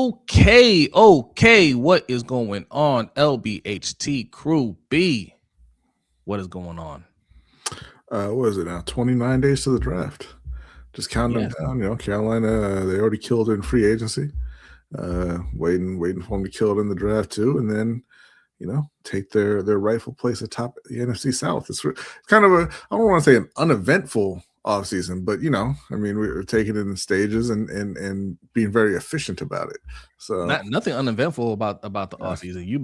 Okay. What is going on? LBHT Crew B. What is going on? What is it now? 29 days to the draft. Just counting them down. You know, Carolina, they already killed it in free agency. Waiting for them to kill it in the draft too, and then take their rightful place atop the NFC South. It's kind of I don't want to say an uneventful offseason, but I mean, we were taking it in stages and being very efficient about it. So nothing uneventful about the offseason. You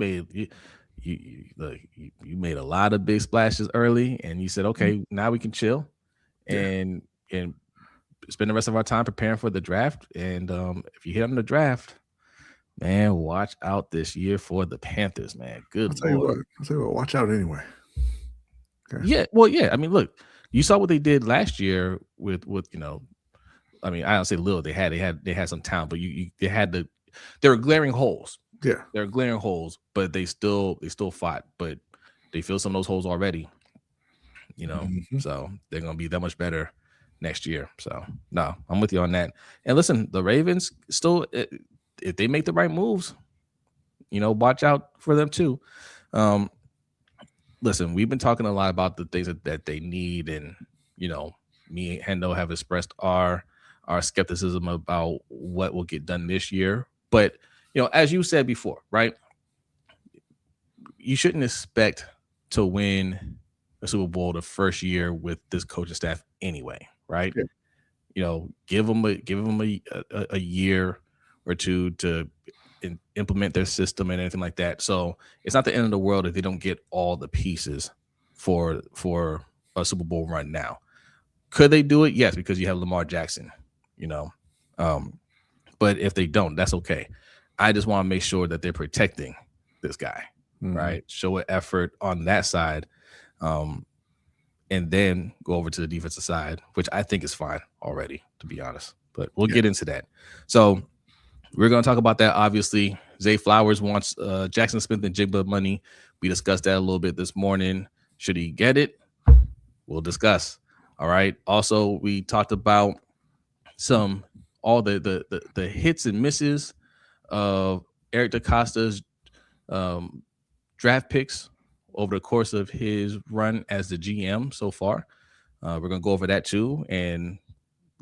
made a lot of big splashes early, and you said, okay, now we can chill and spend the rest of our time preparing for the draft. And if you hit on the draft, man, watch out this year for the Panthers, man. Good Lord. I'll tell you what, watch out anyway. Okay. Yeah, well, yeah. I mean, look, you saw what they did last year with I mean, I don't say little. They had some talent, but there were glaring holes. Yeah, there are glaring holes, but they still fought. But they filled some of those holes already. So they're gonna be that much better next year. So no, I'm with you on that. And listen, the Ravens still, if they make the right moves, watch out for them too. Listen, we've been talking a lot about the things that they need, and me and Hendo have expressed our skepticism about what will get done this year. But as you said before, right? You shouldn't expect to win a Super Bowl the first year with this coaching staff anyway, right? Yeah. Give them a year or two to implement their system and anything like that. So it's not the end of the world if they don't get all the pieces for a Super Bowl run now. Could they do it? Yes, because you have Lamar Jackson, but if they don't, that's okay. I just want to make sure that they're protecting this guy, right? Show an effort on that side, and then go over to the defensive side, which I think is fine already, to be honest. But we'll get into that. So we're going to talk about that, obviously. Zay Flowers wants Jaxon Smith-Njigba money. We discussed that a little bit this morning. Should he get it? We'll discuss. All right. Also, we talked about all the hits and misses of Eric DaCosta's draft picks over the course of his run as the GM so far. We're going to go over that too, and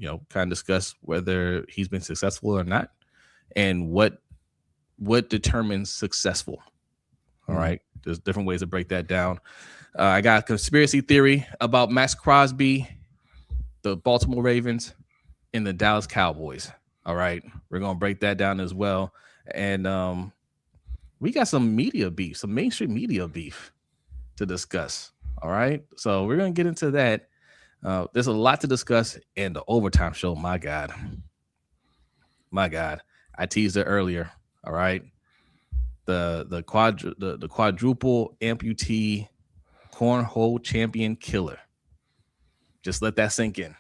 kind of discuss whether he's been successful or not, and what determines successful. All right, there's different ways to break that down. I got a conspiracy theory about Maxx Crosby, the Baltimore Ravens, and the Dallas Cowboys. All right, we're gonna break that down as well, and we got some media beef, some mainstream media beef to discuss. All right, so we're gonna get into that. There's a lot to discuss in the overtime show. My God, I teased it earlier. All right, the quadruple amputee cornhole champion killer. Just let that sink in.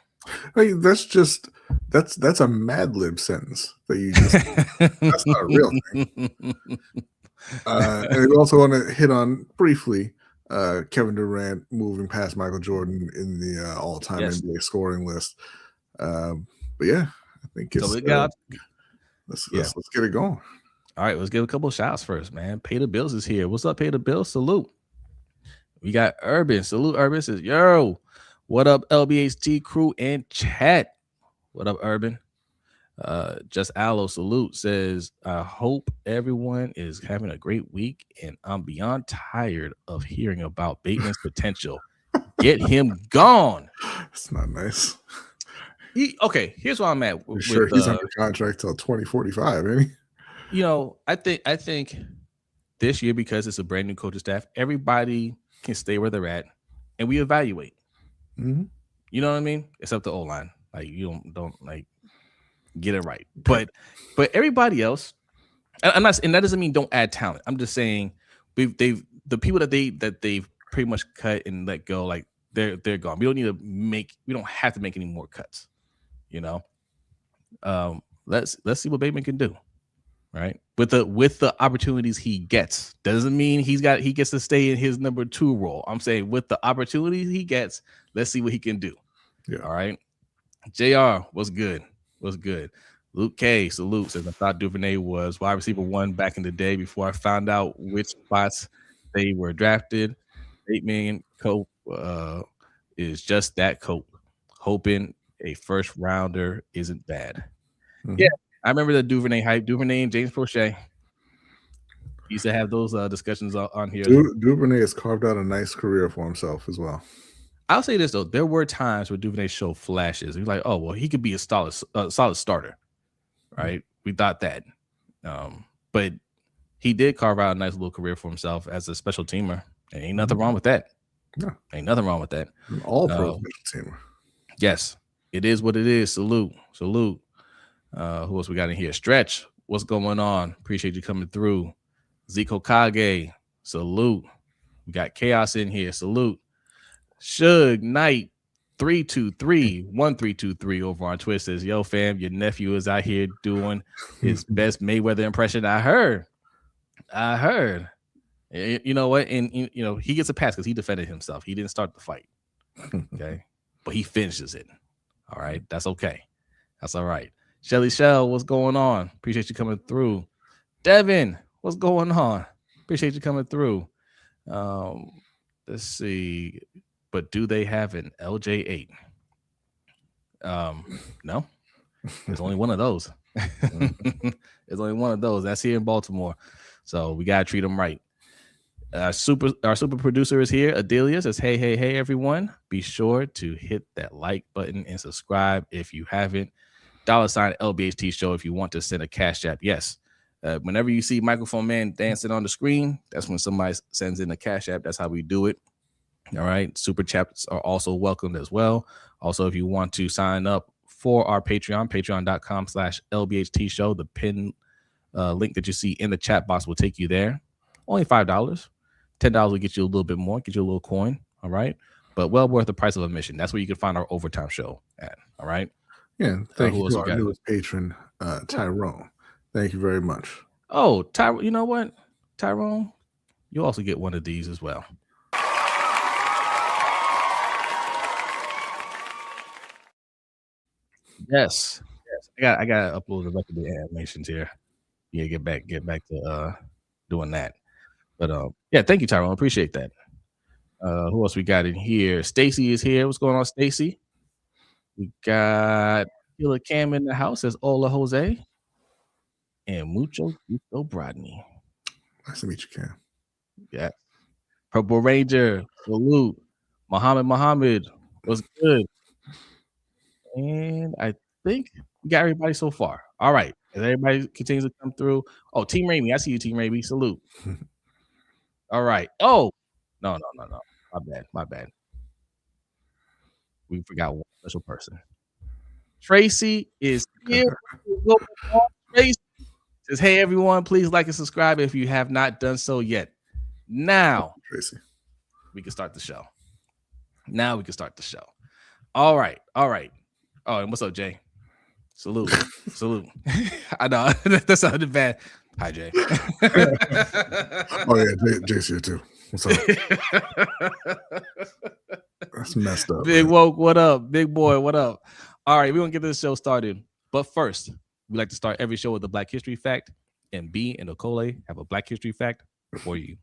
Hey, that's a Mad Lib sentence that you just that's not a real thing. And we also want to hit on briefly Kevin Durant moving past Michael Jordan in the all-time NBA scoring list. But yeah, I think it's let's get it going. All right, let's give a couple of shouts first, man. Pay the Bills is here. What's up, Pay the Bills? Salute. We got Urban. Salute, Urban says, yo, what up, LBHT crew and chat? What up, Urban? Just Aloe Salute says, I hope everyone is having a great week, and I'm beyond tired of hearing about Bateman's potential. Get him gone. That's not nice. Okay, here's where I'm at. Sure, he's under contract till 2045, ain't he? I think this year, because it's a brand new coaching staff, everybody can stay where they're at, and we evaluate. You know what I mean? Except the O-line, like you don't like get it right. But everybody else, and that doesn't mean don't add talent. I'm just saying the people that they've pretty much cut and let go, like they're gone. We don't have to make any more cuts. Let's see what Bateman can do. Right, with the opportunities he gets, doesn't mean he gets to stay in his number 2 role. I'm saying with the opportunities he gets, let's see what he can do. Yeah. All right. JR, what's good? Luke K salute says I thought Duvernay was wide receiver 1 back in the day before I found out which spots they were drafted. 8 million Cope is just that Cope. Hoping a first rounder isn't bad. Mm-hmm. Yeah, I remember the Duvernay hype. Duvernay and James Prochet used to have those discussions on here. Duvernay has carved out a nice career for himself as well. I'll say this though, there were times where Duvernay showed flashes. He's like, oh well, he could be a solid starter, right? We thought that, but he did carve out a nice little career for himself as a special teamer, and ain't nothing wrong with that. No, ain't nothing wrong with that. All pro special teamer. Yes, it is what it is. Salute. Who else we got in here? Stretch. What's going on? Appreciate you coming through. Zico Kage. Salute. We got Chaos in here. Salute. Suge Knight 323-1323 over on Twitter says, yo fam, your nephew is out here doing his best Mayweather impression. I heard. You know what? And you know, he gets a pass because he defended himself. He didn't start the fight. Okay. But he finishes it. All right. That's okay. That's all right. Shelly Shell, what's going on? Appreciate you coming through. Devin, what's going on? Appreciate you coming through. Let's see. But do they have an LJ8? No. There's only one of those. There's only one of those. That's here in Baltimore. So we gotta treat them right. Our super producer is here. Adelia says, hey, everyone. Be sure to hit that like button and subscribe if you haven't. $ LBHTShow if you want to send a cash app. Yes. Whenever you see Microphone Man dancing on the screen, that's when somebody sends in a cash app. That's how we do it. All right. Super chats are also welcomed as well. Also, if you want to sign up for our Patreon, patreon.com/LBHTShow, the pin link that you see in the chat box will take you there. Only $5. $10 will get you a little bit more, get you a little coin. All right. But well worth the price of admission. That's where you can find our overtime show at. All right. Yeah. Thank you to our newest patron, Tyrone. Thank you very much. Oh, Tyrone, you know what? Tyrone, you also get one of these as well. Yes. I gotta upload the rest of the animations here. Yeah, get back to doing that. But yeah, thank you, Tyrone. Appreciate that. Who else we got in here? Stacy is here. What's going on, Stacy? We got Killer Cam in the house as Ola Jose and Mucho Brodny. Nice to meet you, Cam. Yeah. Purple Ranger, salute. Muhammad, what's good? And I think we got everybody so far. All right. As everybody continues to come through. Oh, Team Raimi. I see you, Team Raimi. Salute. All right. Oh, no. My bad. We forgot one special person. Tracy is here. Tracy says, hey, everyone, please like and subscribe if you have not done so yet. Now, Tracy, we can start the show. All right. Oh, and what's up, Jay? Salute. I know that sounded bad. Hi, Jay. Oh yeah, Jay's here too. What's up? That's messed up. Big Woke, what up? Big boy, what up? All right, we're gonna get this show started. But first, we like to start every show with a Black History fact. And B and Okole have a Black History fact for you.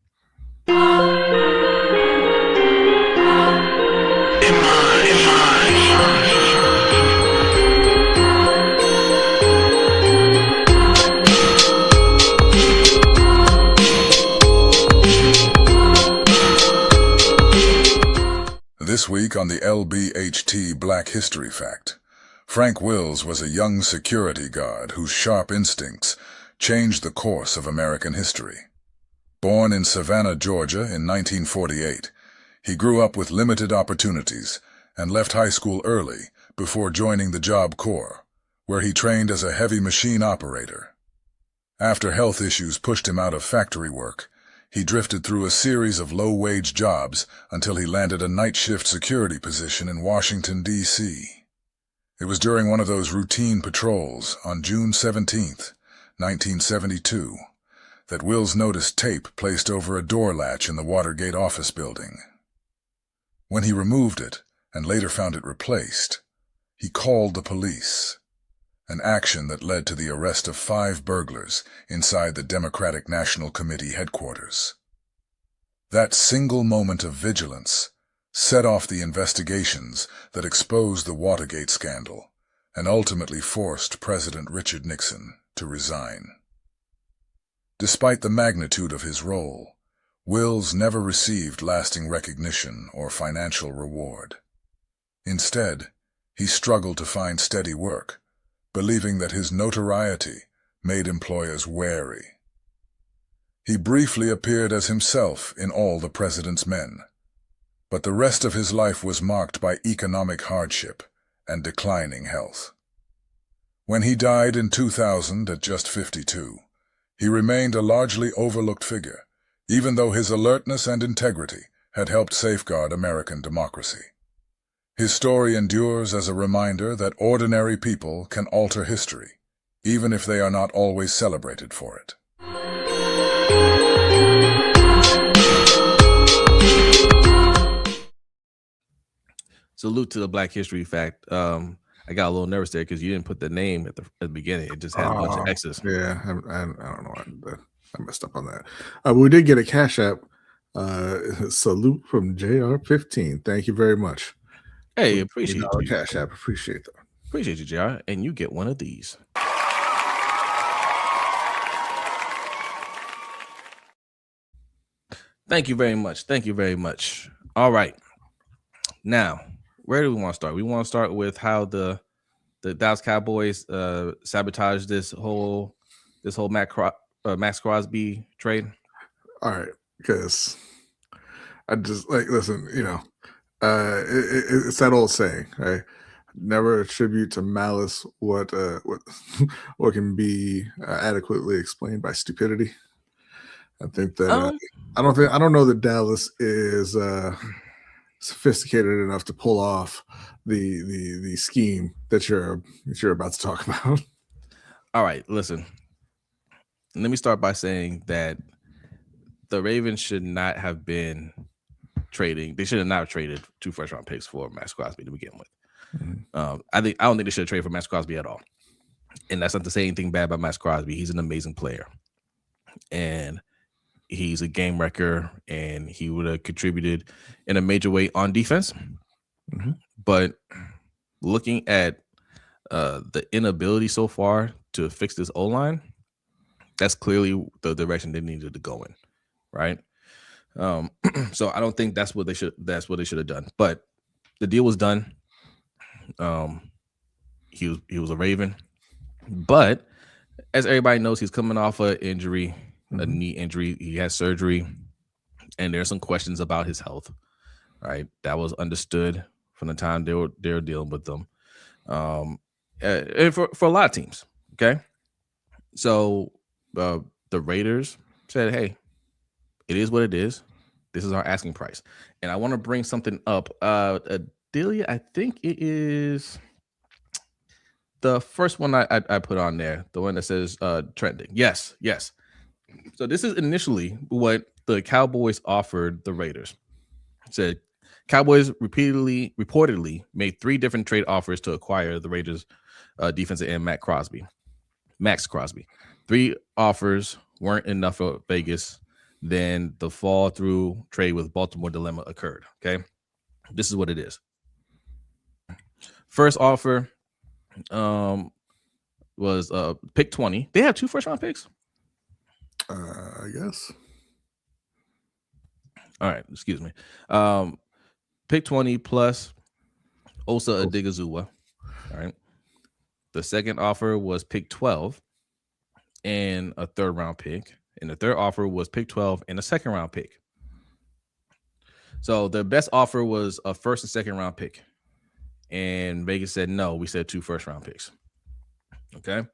This week on the LBHT Black History Fact, Frank Wills was a young security guard whose sharp instincts changed the course of American history. Born in Savannah, Georgia in 1948, he grew up with limited opportunities and left high school early before joining the Job Corps, where he trained as a heavy machine operator. After health issues pushed him out of factory work, he drifted through a series of low-wage jobs until he landed a night-shift security position in Washington, D.C. It was during one of those routine patrols on June 17, 1972, that Wills noticed tape placed over a door latch in the Watergate office building. When he removed it and later found it replaced, he called the police. an action that led to the arrest of 5 burglars inside the Democratic National Committee headquarters. That single moment of vigilance set off the investigations that exposed the Watergate scandal and ultimately forced President Richard Nixon to resign. Despite the magnitude of his role, Wills never received lasting recognition or financial reward. Instead, he struggled to find steady work, believing that his notoriety made employers wary. He briefly appeared as himself in All the President's Men, but the rest of his life was marked by economic hardship and declining health. When he died in 2000 at just 52, he remained a largely overlooked figure, even though his alertness and integrity had helped safeguard American democracy. His story endures as a reminder that ordinary people can alter history, even if they are not always celebrated for it. Salute to the Black History Fact. I got a little nervous there because you didn't put the name at the beginning. It just had a bunch of X's. Yeah, I don't know. I messed up on that. We did get a Cash App salute from JR15. Thank you very much. Hey, appreciate you. Cash App. Appreciate that. Appreciate you, JR. And you get one of these. Thank you very much. Thank you very much. All right. Now, where do we want to start? We want to start with how the Dallas Cowboys sabotaged this whole Maxx Crosby trade. All right, because I just listen. It's that old saying, right? Never attribute to malice what can be adequately explained by stupidity. I think that I don't know that Dallas is sophisticated enough to pull off the scheme that you're about to talk about. All right, listen. Let me start by saying that the Ravens should not have been trading. They should have not traded 2 first-round picks for Maxx Crosby to begin with. Mm-hmm. I don't think they should have traded for Maxx Crosby at all. And that's not to say anything bad about Maxx Crosby. He's an amazing player, and he's a game wrecker, and he would have contributed in a major way on defense. Mm-hmm. But looking at the inability so far to fix this O-line, that's clearly the direction they needed to go in, right? So I don't think that's what they should have done. But the deal was done. He was a Raven, but as everybody knows, he's coming off an injury. A knee injury. He had surgery, and there's some questions about his health. Right, that was understood from the time they were dealing with them, and for a lot of teams. Okay, so the Raiders said, "Hey, it is what it is. This is our asking price." And I want to bring something up. Delia, I think it is the first one I put on there, the one that says trending. Yes. So this is initially what the Cowboys offered the Raiders. It said Cowboys reportedly made 3 different trade offers to acquire the Raiders defensive end Maxx Crosby. 3 offers weren't enough for Vegas. Then the fall through trade with Baltimore dilemma occurred. Okay, this is what it is. First offer was pick 20. They have 2 first-round picks. I guess. All right, excuse me. Pick 20 plus Osa Odigizua. All right. The second offer was pick 12 and a 3rd round pick. And the third offer was pick 12 and a 2nd round pick. So the best offer was a 1st and 2nd round pick. And Vegas said no. We said 2 first round picks. Okay.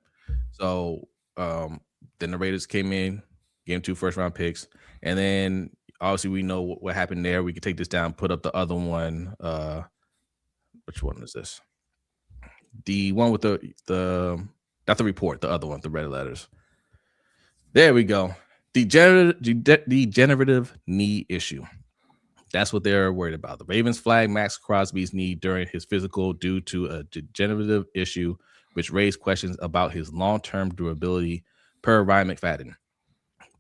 So then the Raiders came in, gave him 2 first round picks. And then obviously we know what happened there. We could take this down, put up the other one. Which one is this? The one with the not the report, the other one, the red letters. There we go. Degenerative knee issue. That's what they're worried about. The Ravens flagged Maxx Crosby's knee during his physical due to a degenerative issue which raised questions about his long-term durability, per Ryan McFadden.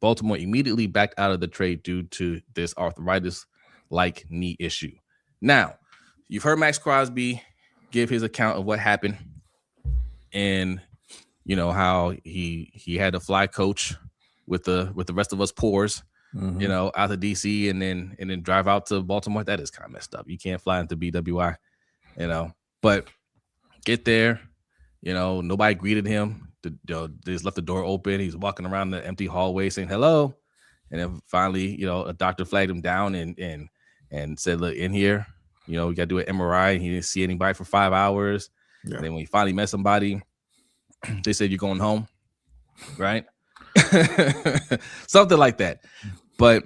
Baltimore immediately backed out of the trade due to this arthritis-like knee issue. Now, you've heard Maxx Crosby give his account of what happened, and you know how he had to fly coach with the rest of us poors, you know, out to DC and then drive out to Baltimore. That is kind of messed up. You can't fly into BWI, you know, but get there, you know, nobody greeted him. They just left the door open. He's walking around the empty hallway saying hello. And then finally, you know, a doctor flagged him down and said, look, in here, you know, we got to do an MRI. And he didn't see anybody for 5 hours. Yeah. And then when he finally met somebody, they said, you're going home, right? Something like that. But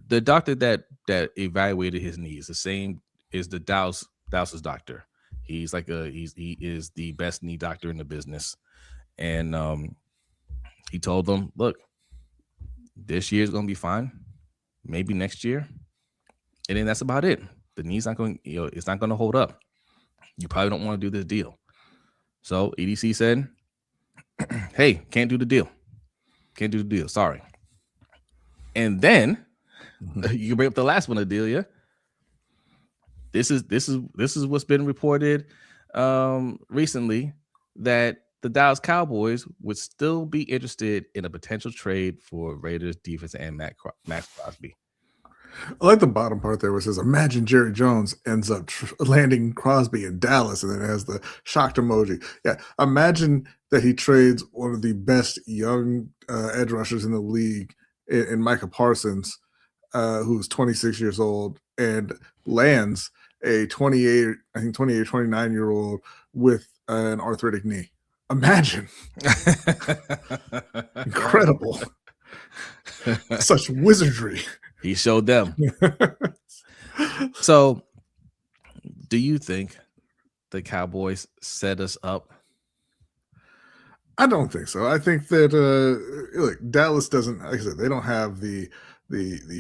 the doctor that evaluated his knees, the same is the Dallas's doctor. He's like he is the best knee doctor in the business. And he told them, look, this year is going to be fine. Maybe next year. And then that's about it. The knee's not going, you know, it's not going to hold up. You probably don't want to do this deal. So EDC said, hey, can't do the deal. Can't do the deal. Sorry. And then you bring up the last one, Adelia. This is what's been reported recently, that the Dallas Cowboys would still be interested in a potential trade for Raiders defense and Maxx Crosby. I like the bottom part there where it says, imagine Jerry Jones ends up landing Crosby in Dallas, and then it has the shocked emoji. Yeah, imagine that he trades one of the best young edge rushers in the league in Micah Parsons, who's 26 years old, and lands a 28, 29-year-old with an arthritic knee. Imagine. Incredible. Such wizardry. He showed them. So, do you think the Cowboys set us up? I don't think so. I think that look, Dallas doesn't, like I said, they don't have the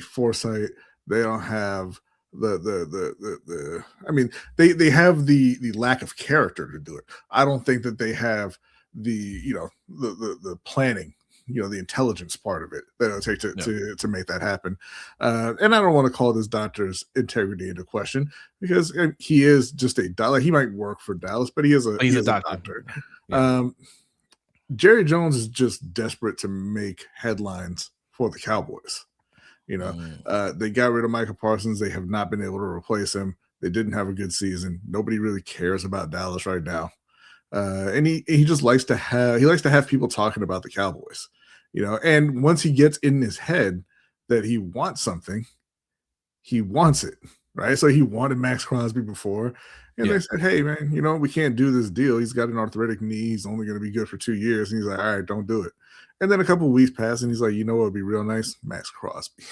foresight. They don't have the I mean, they have the lack of character to do it. I don't think that they have the planning, the intelligence part of it that it'll take to make that happen. And I don't want to call this doctor's integrity into question, because he is just a doctor. He might work for Dallas, but he's a doctor. Yeah. Jerry Jones is just desperate to make headlines for the Cowboys. They got rid of Micah Parsons. They have not been able to replace him. They didn't have a good season. Nobody really cares about Dallas right now. And he just likes to have people talking about the Cowboys, and once he gets in his head that he wants something, he wants it, right? So he wanted Maxx Crosby before, and they said, hey man, we can't do this deal. He's got an arthritic knee. He's only going to be good for 2 years. And he's like, all right, don't do it. And then a couple of weeks pass, and he's like, what would be real nice? Maxx Crosby.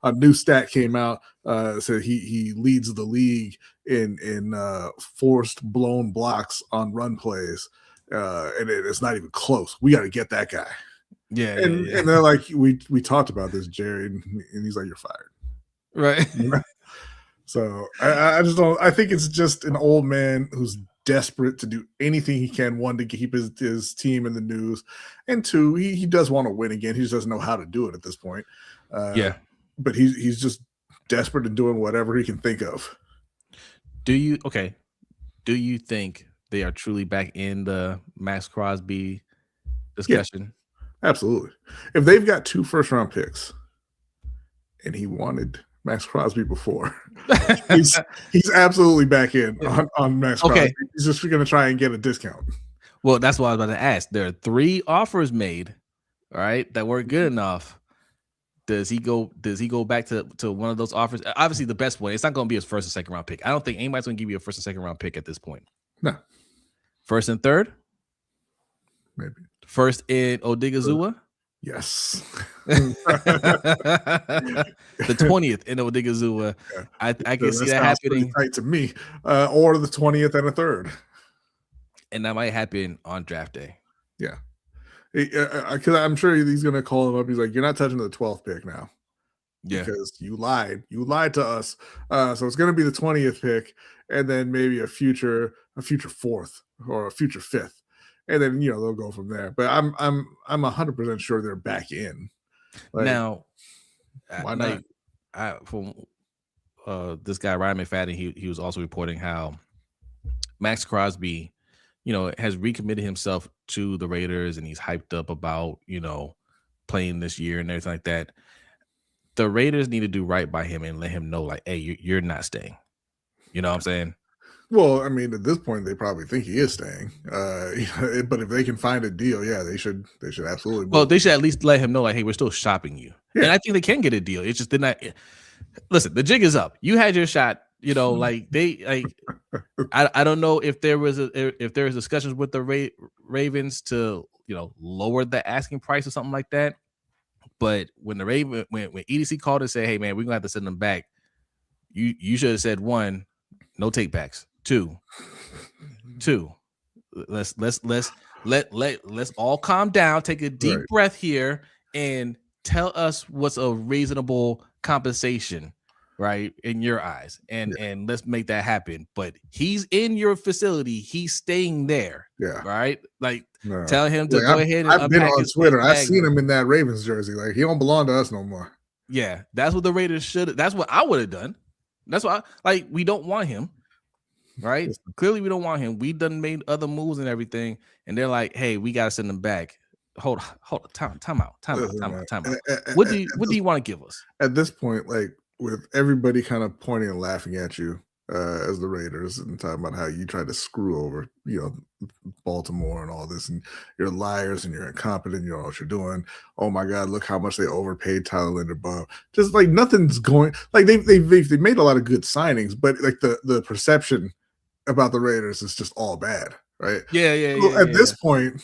A new stat came out, said he leads the league in forced blown blocks on run plays, and it's not even close. We got to get that guy. And they're like, we talked about this, Jerry, and he's like, you're fired. Right. So I just don't. I think it's just an old man who's desperate to do anything he can, one, to keep his team in the news, and two, he does want to win again. He just doesn't know how to do it at this point. But he's just desperate and doing whatever he can think of. Do you think they are truly back in the Maxx Crosby discussion? Yeah, absolutely. If they've got 2 first-round picks, and he wanted Maxx Crosby before, he's absolutely back in on Maxx Crosby. He's just going to try and get a discount. Well, that's what I was about to ask. There are 3 offers made, right, that weren't good enough. Does he go back to one of those offers? Obviously, the best one. It's not going to be his first or second round pick. I don't think anybody's going to give you a first or second round pick at this point. No. First and third? Maybe. First in Odigizua? Yes. The 20th in Odigizua. Yeah. I can see that happening. Tight to me. Or the 20th and a third. And that might happen on draft day. Yeah. Because I'm sure he's going to call him up. He's like, you're not touching the 12th pick now. Yeah. Because you lied. You lied to us. So it's going to be the 20th pick, and then maybe a future a future fourth or a future fifth, and then they'll go from there. But I'm 100% sure they're back in. Like, now, why not? From this guy Ryan McFadden, he was also reporting how Maxx Crosby, has recommitted himself to the Raiders, and he's hyped up about playing this year and everything like that. The Raiders need to do right by him and let him know, like, hey, you're not staying. You know what I'm saying? Well, I mean, at this point, they probably think he is staying. But if they can find a deal, yeah, they should absolutely. Well, they should at least let him know, like, hey, we're still shopping you. Yeah. And I think they can get a deal. It's just they're not. Listen, the jig is up. You had your shot. Like I don't know if there was discussions with the Ravens to lower the asking price or something like that. But when the when EDC called and said, hey man, we're gonna have to send them back, you should have said, one, no take backs. Two, let's all calm down, take a deep breath here, and tell us what's a reasonable compensation, right, in your eyes, and let's make that happen. But he's in your facility, he's staying there, right? Like, tell him to go ahead and I've been on Twitter. I've seen him in that Ravens jersey. Like, he don't belong to us no more. Yeah, that's what the Raiders should. That's what I would have done. That's why, we don't want him, right? Clearly, we don't want him. We done made other moves and everything, and they're like, "Hey, we gotta send him back." Hold on, time out. What do you want to give us at this point? Like, with everybody kind of pointing and laughing at you as the Raiders and talking about how you tried to screw over, Baltimore and all this, and you're liars and you're incompetent. You know what you're doing. Oh my God, look how much they overpaid Tyler Linderbaum. Just like nothing's going. Like they made a lot of good signings, but like the perception about the Raiders is just all bad, right? At this point,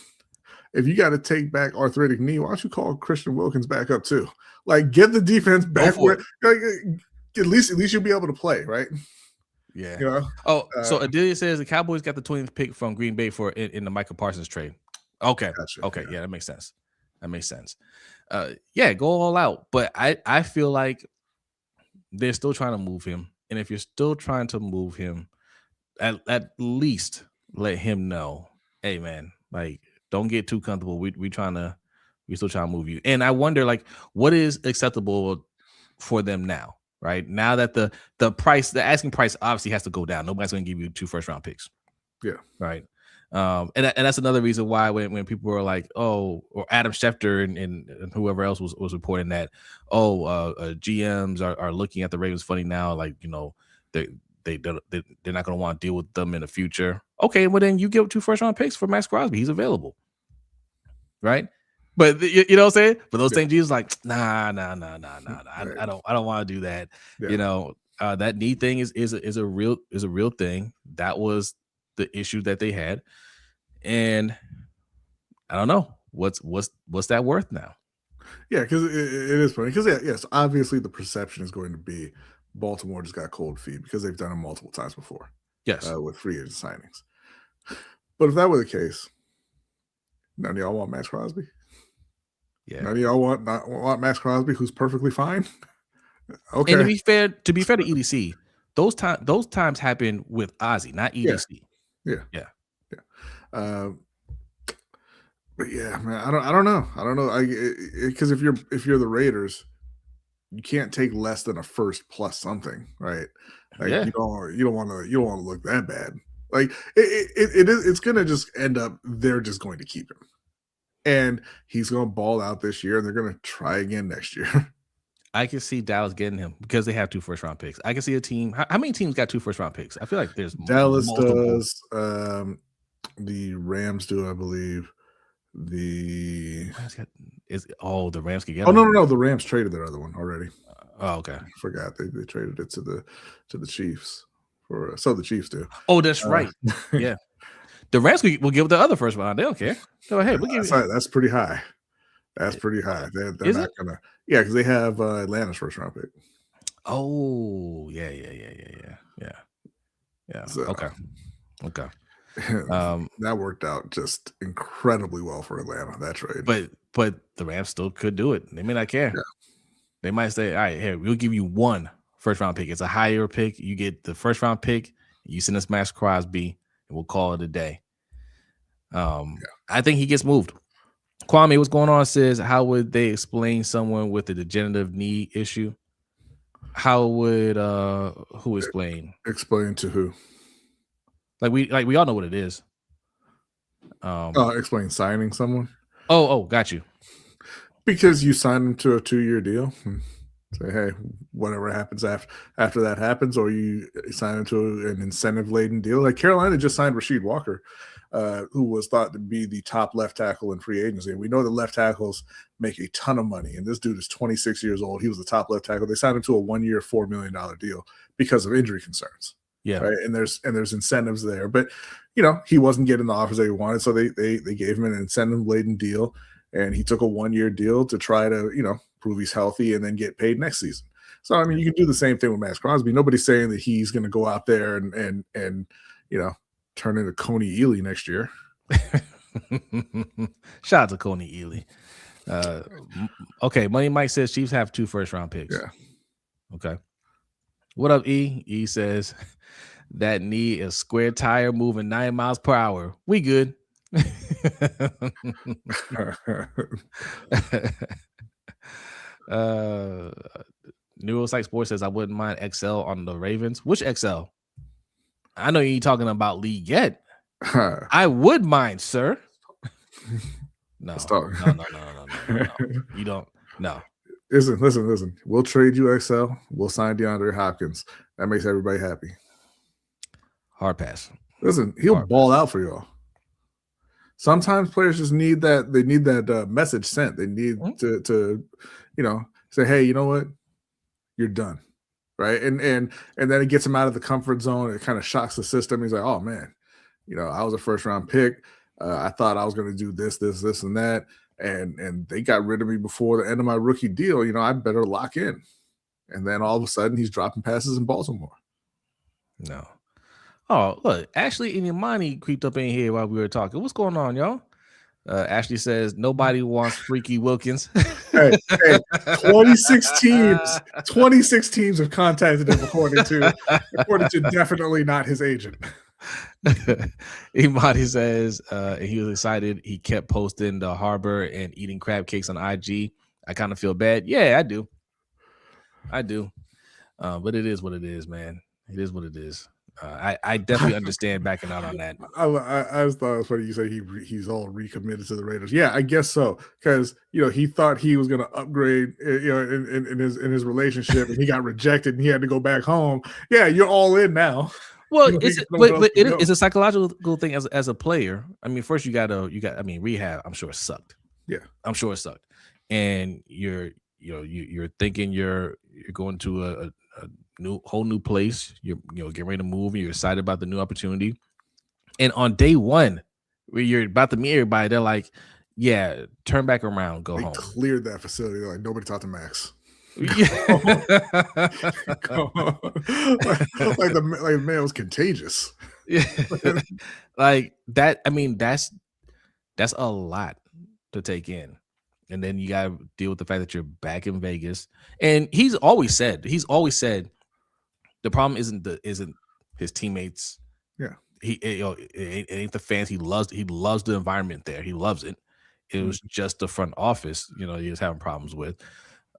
if you got to take back arthritic knee, why don't you call Christian Wilkins back up too? Like, get the defense back where, at least you'll be able to play, right? Yeah. So Adelia says the Cowboys got the 20th pick from Green Bay in the Michael Parsons trade. Okay. Gotcha. Okay. Yeah, that makes sense. Go all out. But I feel like they're still trying to move him. And if you're still trying to move him, at least let him know, hey man, like, don't get too comfortable. We're still trying to move you. And I wonder, like, what is acceptable for them now, right? Now that the asking price obviously has to go down. Nobody's going to give you 2 first-round picks. Yeah. Right. And that's another reason why when people were like, oh, or Adam Schefter and whoever else was reporting that, GMs are looking at the Ravens funny now, like, they're not going to want to deal with them in the future. Okay, well then you give 2 first-round picks for Maxx Crosby. He's available, right? But you know what I'm saying? But those things, Jesus, like, nah. I don't want to do that. Yeah. That knee thing is a real thing. That was the issue that they had, and I don't know what's that worth now. Yeah, because it is funny. Because yes, obviously the perception is going to be Baltimore just got cold feet because they've done it multiple times before. Yes, with free agent signings. But if that were the case, none of y'all want Maxx Crosby. Yeah, none of y'all want Maxx Crosby, who's perfectly fine. Okay. And to be fair to EDC, those times happened with Ozzie, not EDC. Yeah. But yeah, man, I don't know. Because if you're the Raiders, you can't take less than a first plus something, right? Like, you don't want to look that bad. Like, it's gonna just end up they're just going to keep him, and he's gonna ball out this year, and they're gonna try again next year. I can see Dallas getting him because they have 2 first-round picks. I can see a team. How many teams got 2 first-round picks? I feel like there's Dallas does. The Rams do, I believe. The Rams can get. Oh no! The Rams traded their other one already. Okay. I forgot they traded it to the Chiefs so the Chiefs do. Oh, that's right. Yeah, the Rams will give the other first round. They don't care. Go ahead. That's pretty high. That's pretty high. They're not gonna. Yeah, because they have Atlanta's first round pick. Oh yeah. So, okay. That worked out just incredibly well for Atlanta, that trade. But the Rams still could do it. They may not care. Yeah. They might say, all right, here, we'll give you 1 first-round pick. It's a higher pick. You get the first-round pick. You send us Maxx Crosby, we'll call it a day. I think he gets moved. Kwame, what's going on? Says, how would they explain someone with a degenerative knee issue? How would who explain? Explain to who? Like we all know what it is. Explain signing someone. Oh, got you. Because you signed them to a 2-year deal. Say, hey, whatever happens after that happens, or you sign into an incentive-laden deal. Like Carolina just signed Rasheed Walker, who was thought to be the top left tackle in free agency. And we know that left tackles make a ton of money. And this dude is 26 years old. He was the top left tackle. They signed him to a 1-year, $4 million deal because of injury concerns. Yeah. Right. And there's incentives there. But, he wasn't getting the offers that he wanted. So they gave him an incentive-laden deal. And he took a 1-year deal to try to, prove he's healthy and then get paid next season. So, I mean, you can do the same thing with Maxx Crosby. Nobody's saying that he's going to go out there and turn into Coney Ely next year. Shout out to Coney Ely. Okay, Money Mike says Chiefs have 2 first-round picks. Yeah. Okay. What up, E? E says that knee is square tire moving 9 miles per hour. We good. Neuropsych Sports says I wouldn't mind XL on the Ravens. Which XL? I know you ain't talking about league yet. I would mind, sir. No. You don't. No. Listen. We'll trade you XL. We'll sign DeAndre Hopkins. That makes everybody happy. Hard pass. Listen, he'll ball out for y'all. Sometimes players just need that. They need that message sent. They need to say, hey, you know what? You're done. Right. And then it gets him out of the comfort zone. It kind of shocks the system. He's like, oh, man, I was a first-round pick. I thought I was going to do this, and that. And they got rid of me before the end of my rookie deal. I better lock in. And then all of a sudden he's dropping passes in Baltimore. No. Oh, look, Ashley and Imani creeped up in here while we were talking. What's going on, y'all? Ashley says nobody wants Freaky Wilkins. hey, 26 teams have contacted him according to definitely not his agent. Imani says he was excited. He kept posting the harbor and eating crab cakes on IG. I kind of feel bad. Yeah, I do. But it is what it is, man. It is what it is. I definitely understand backing out on that. I just thought it was funny you say he's all recommitted to the Raiders. Yeah, I guess so, because he thought he was going to upgrade in his relationship, and he got rejected, and he had to go back home. Yeah, you're all in now. Well, it's a psychological thing as a player. I mean, first you got rehab. I'm sure it sucked. Yeah, I'm sure it sucked, and you're thinking you're going to a whole new place. You're getting ready to move, and you're excited about the new opportunity. And on day one, where you're about to meet everybody, they're like, "Yeah, turn back around, go home." Cleared that facility. They're like, nobody talked to Max. Yeah. like the man was contagious. Yeah. Like that. I mean, that's a lot to take in. And then you gotta deal with the fact that you're back in Vegas. And he's always said the problem isn't his teammates. Yeah. It ain't the fans. He loves the environment there. He loves it. It was just the front office, he was having problems with.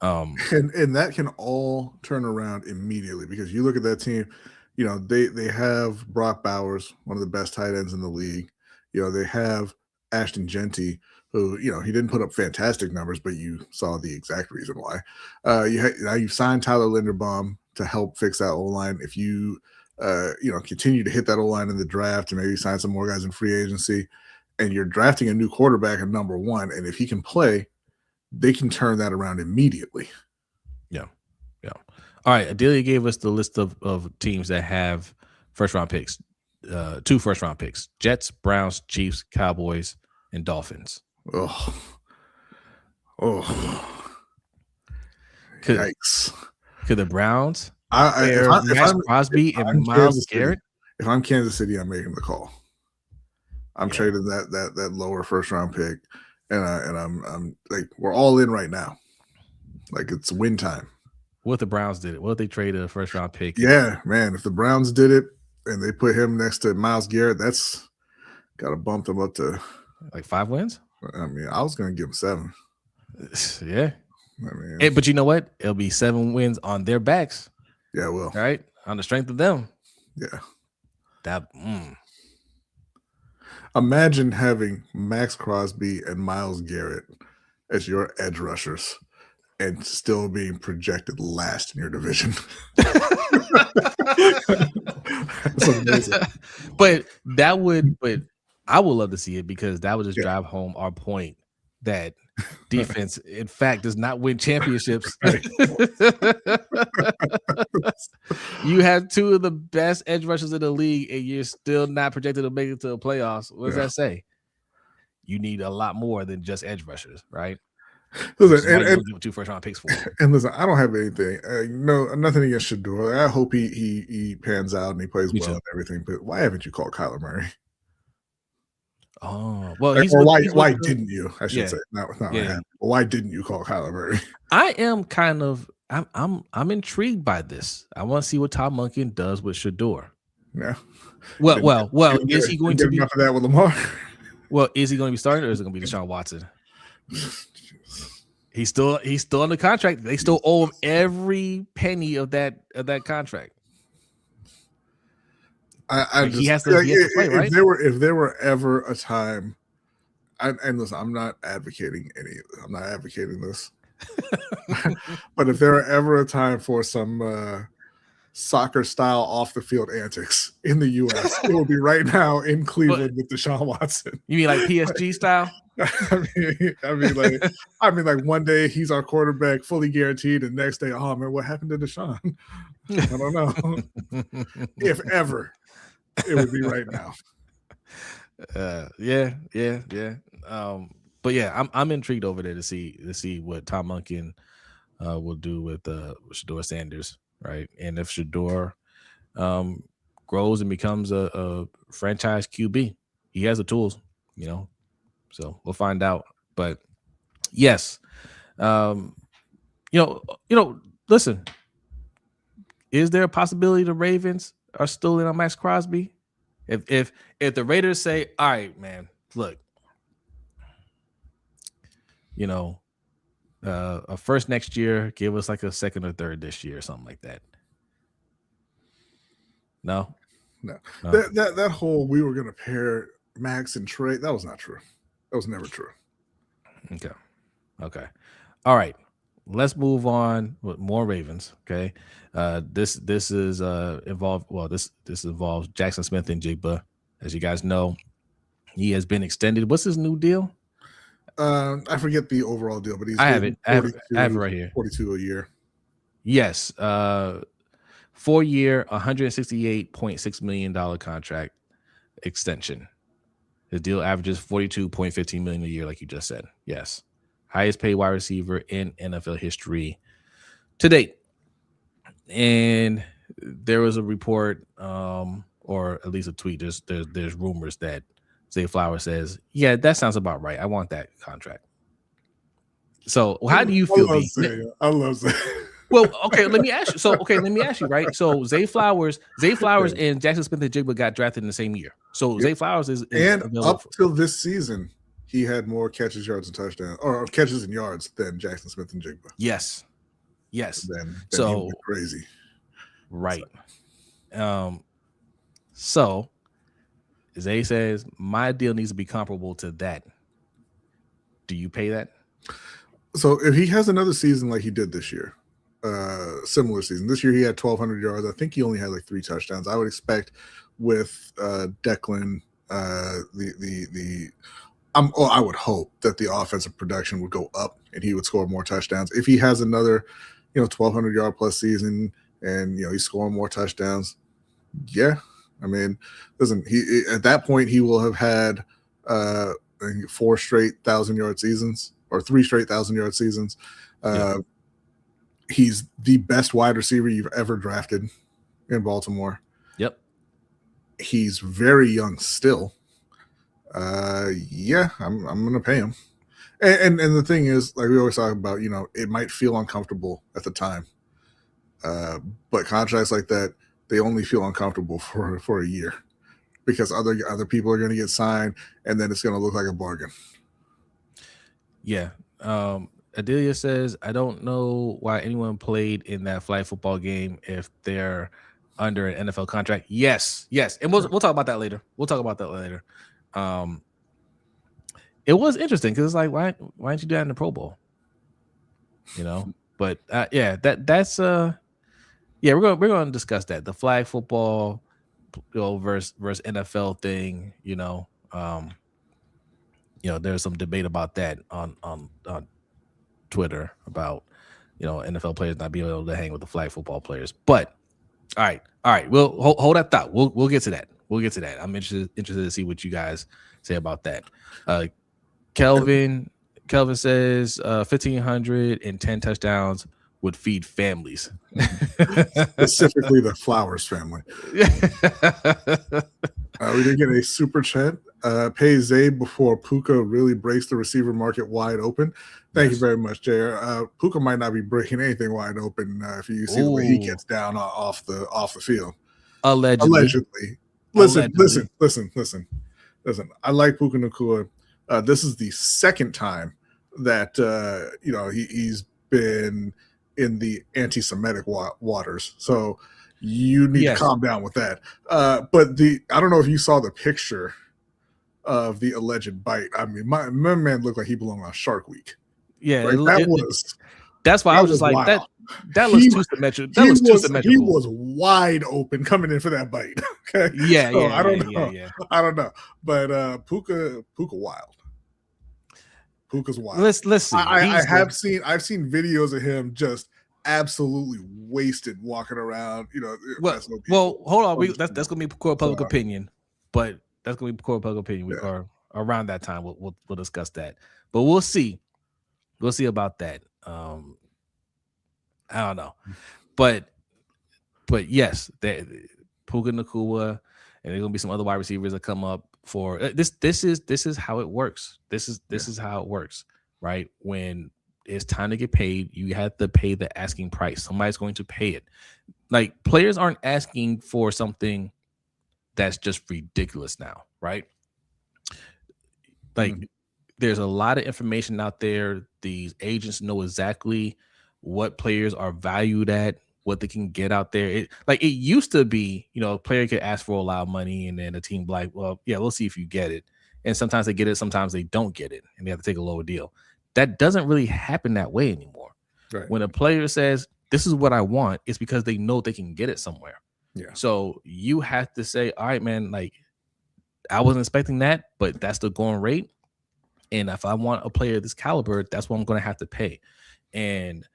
And that can all turn around immediately, because you look at that team, they have Brock Bowers, one of the best tight ends in the league. They have Ashton Genty, who, he didn't put up fantastic numbers, but you saw the exact reason why. Now you've signed Tyler Linderbaum to help fix that O-line. If you, continue to hit that O-line in the draft and maybe sign some more guys in free agency, and you're drafting a new quarterback at number 1, and if he can play, they can turn that around immediately. Yeah. All right. Adelia gave us the list of teams that have first-round picks, 2 first-round picks: Jets, Browns, Chiefs, Cowboys, and Dolphins. Yikes. Could the Browns Maxx Crosby and Myles Garrett? If I'm Kansas City, I'm making the call. I'm trading that lower first-round pick. And I'm like, we're all in right now. Like, it's win time. What if the Browns did it? What if they traded a first round pick? Yeah, man. If the Browns did it, and they put him next to Myles Garrett, that's got to bump them up to like 5 wins. I mean, I was going to give them 7. Yeah. I mean, but you know what? It'll be 7 wins on their backs. Yeah, well, right on the strength of them. Yeah. That. Imagine having Maxx Crosby and Myles Garrett as your edge rushers and still being projected last in your division. That's amazing. But I would love to see it because that would just drive home our point that defense, in fact, does not win championships. You have 2 of the best edge rushers in the league, and you're still not projected to make it to the playoffs. What does that say? You need a lot more than just edge rushers, right? Listen, and give 2 first-round picks for. And listen, I don't have anything. Nothing against Shedeur. I hope he pans out and he plays well and everything. But why haven't you called Kyler Murray? Oh well, why didn't you? I should say not why didn't you call Kyler Murray? I am kind of I'm intrigued by this. I want to see what Todd Monken does with Shedeur. Yeah. Well. Is he going to be enough of that with Lamar? Well, is he going to be starting or is it going to be Deshaun Watson? He's still on the contract. They still owe him every penny of that contract. He has to play, right? If there were ever a time, and listen, I'm not advocating this, but if there were ever a time for some soccer style off the field antics in the U.S., it would be right now in Cleveland with Deshaun Watson. You mean like PSG style? I mean, like one day he's our quarterback, fully guaranteed, and next day, oh man, what happened to Deshaun? I don't know. If ever. It would be right now. Yeah. But yeah, I'm intrigued over there to see what Tom Monken will do with Shedeur Sanders, right? And if Shedeur grows and becomes a franchise QB, he has the tools, So we'll find out. But yes, listen, is there a possibility the Ravens are still in on Maxx Crosby? If the Raiders say, all right, man, look, a first next year, give us like a second or third this year or something like that. No. That whole we were going to pair Max and Trey, that was not true. That was never true. Okay. All right. Let's move on with more Ravens. Okay. This is involved. Well, this involves Jaxon Smith-Njigba. As you guys know, he has been extended. What's his new deal? I forget the overall deal, but I have it right here. 42 a year. Yes. 4-year, $168.6 million contract extension. The deal averages $42.15 million a year, like you just said. Yes. Highest paid wide receiver in NFL history to date. And there was a report, or at least a tweet. There's rumors that Zay Flowers says, "Yeah, that sounds about right. I want that contract." So, how do you feel? I love Zay. Well, okay, let me ask you. Right. So Zay Flowers and Jaxon Smith-Njigba got drafted in the same year. So Zay Flowers is and up till this season, he had more catches, yards, and touchdowns, or catches and yards than Jaxon Smith-Njigba. Yes. So crazy, right? So Zay says my deal needs to be comparable to that. Do you pay that? So if he has another season like he did this year, similar season. This year he had 1,200 yards. I think he only had like 3 touchdowns. I would expect with Declan, I would hope that the offensive production would go up and he would score more touchdowns. If he has another, 1,200 yard plus season and he's scoring more touchdowns, yeah. I mean, listen, he at that point he will have had 4 straight 1,000-yard seasons or 3 straight 1,000-yard seasons. He's the best wide receiver you've ever drafted in Baltimore. Yep. He's very young still. Yeah, I'm gonna pay him. And the thing is, like we always talk about, it might feel uncomfortable at the time. But contracts like that, they only feel uncomfortable for a year because other people are going to get signed, and then it's going to look like a bargain. Yeah. Adelia says, I don't know why anyone played in that flag football game if they're under an NFL contract. Yes. And we'll talk about that later. It was interesting because it's like, why didn't you do that in the Pro Bowl? But that's we're going to discuss that, the flag football versus NFL thing. There's some debate about that on Twitter about NFL players not being able to hang with the flag football players. But all right, we'll hold that thought. We'll get to that. I'm interested to see what you guys say about that. Kelvin says 1,510 touchdowns would feed families. Specifically the Flowers family. We did get a super chat. Pay Zay before Puka really breaks the receiver market wide open. Thank you very much, JR. Puka might not be breaking anything wide open if you see the way he gets down off the field. Allegedly. Listen. I like Puka Nacua. This is the second time that he's been in the anti-Semitic waters. So you need to calm down with that. But I don't know if you saw the picture of the alleged bite. I mean, my man looked like he belonged on Shark Week. Yeah, that's why I was just like wild. That looks too symmetrical. He was wide open coming in for that bite. Okay. I don't know. But Puka wild. Puka's wild. Let's see. I've seen videos of him just absolutely wasted walking around. Well, hold on. That's gonna be court public opinion, but that's gonna be court public opinion. Or around that time, we'll discuss that. But we'll see. We'll see about that. I don't know, but yes, Puka Nacua, and there's gonna be some other wide receivers that come up for this. This is how it works. This is how it works, right? When it's time to get paid, you have to pay the asking price. Somebody's going to pay it. Like, players aren't asking for something that's just ridiculous now, right? Like, there's a lot of information out there. These agents know exactly what players are valued at, what they can get out there. It used to be, a player could ask for a lot of money, and then a team like, well, yeah, we'll see if you get it. And sometimes they get it, sometimes they don't get it, and they have to take a lower deal. That doesn't really happen that way anymore. Right. When a player says, this is what I want, it's because they know they can get it somewhere. Yeah. So you have to say, all right, man, like, I wasn't expecting that, but that's the going rate. And if I want a player of this caliber, that's what I'm going to have to pay. And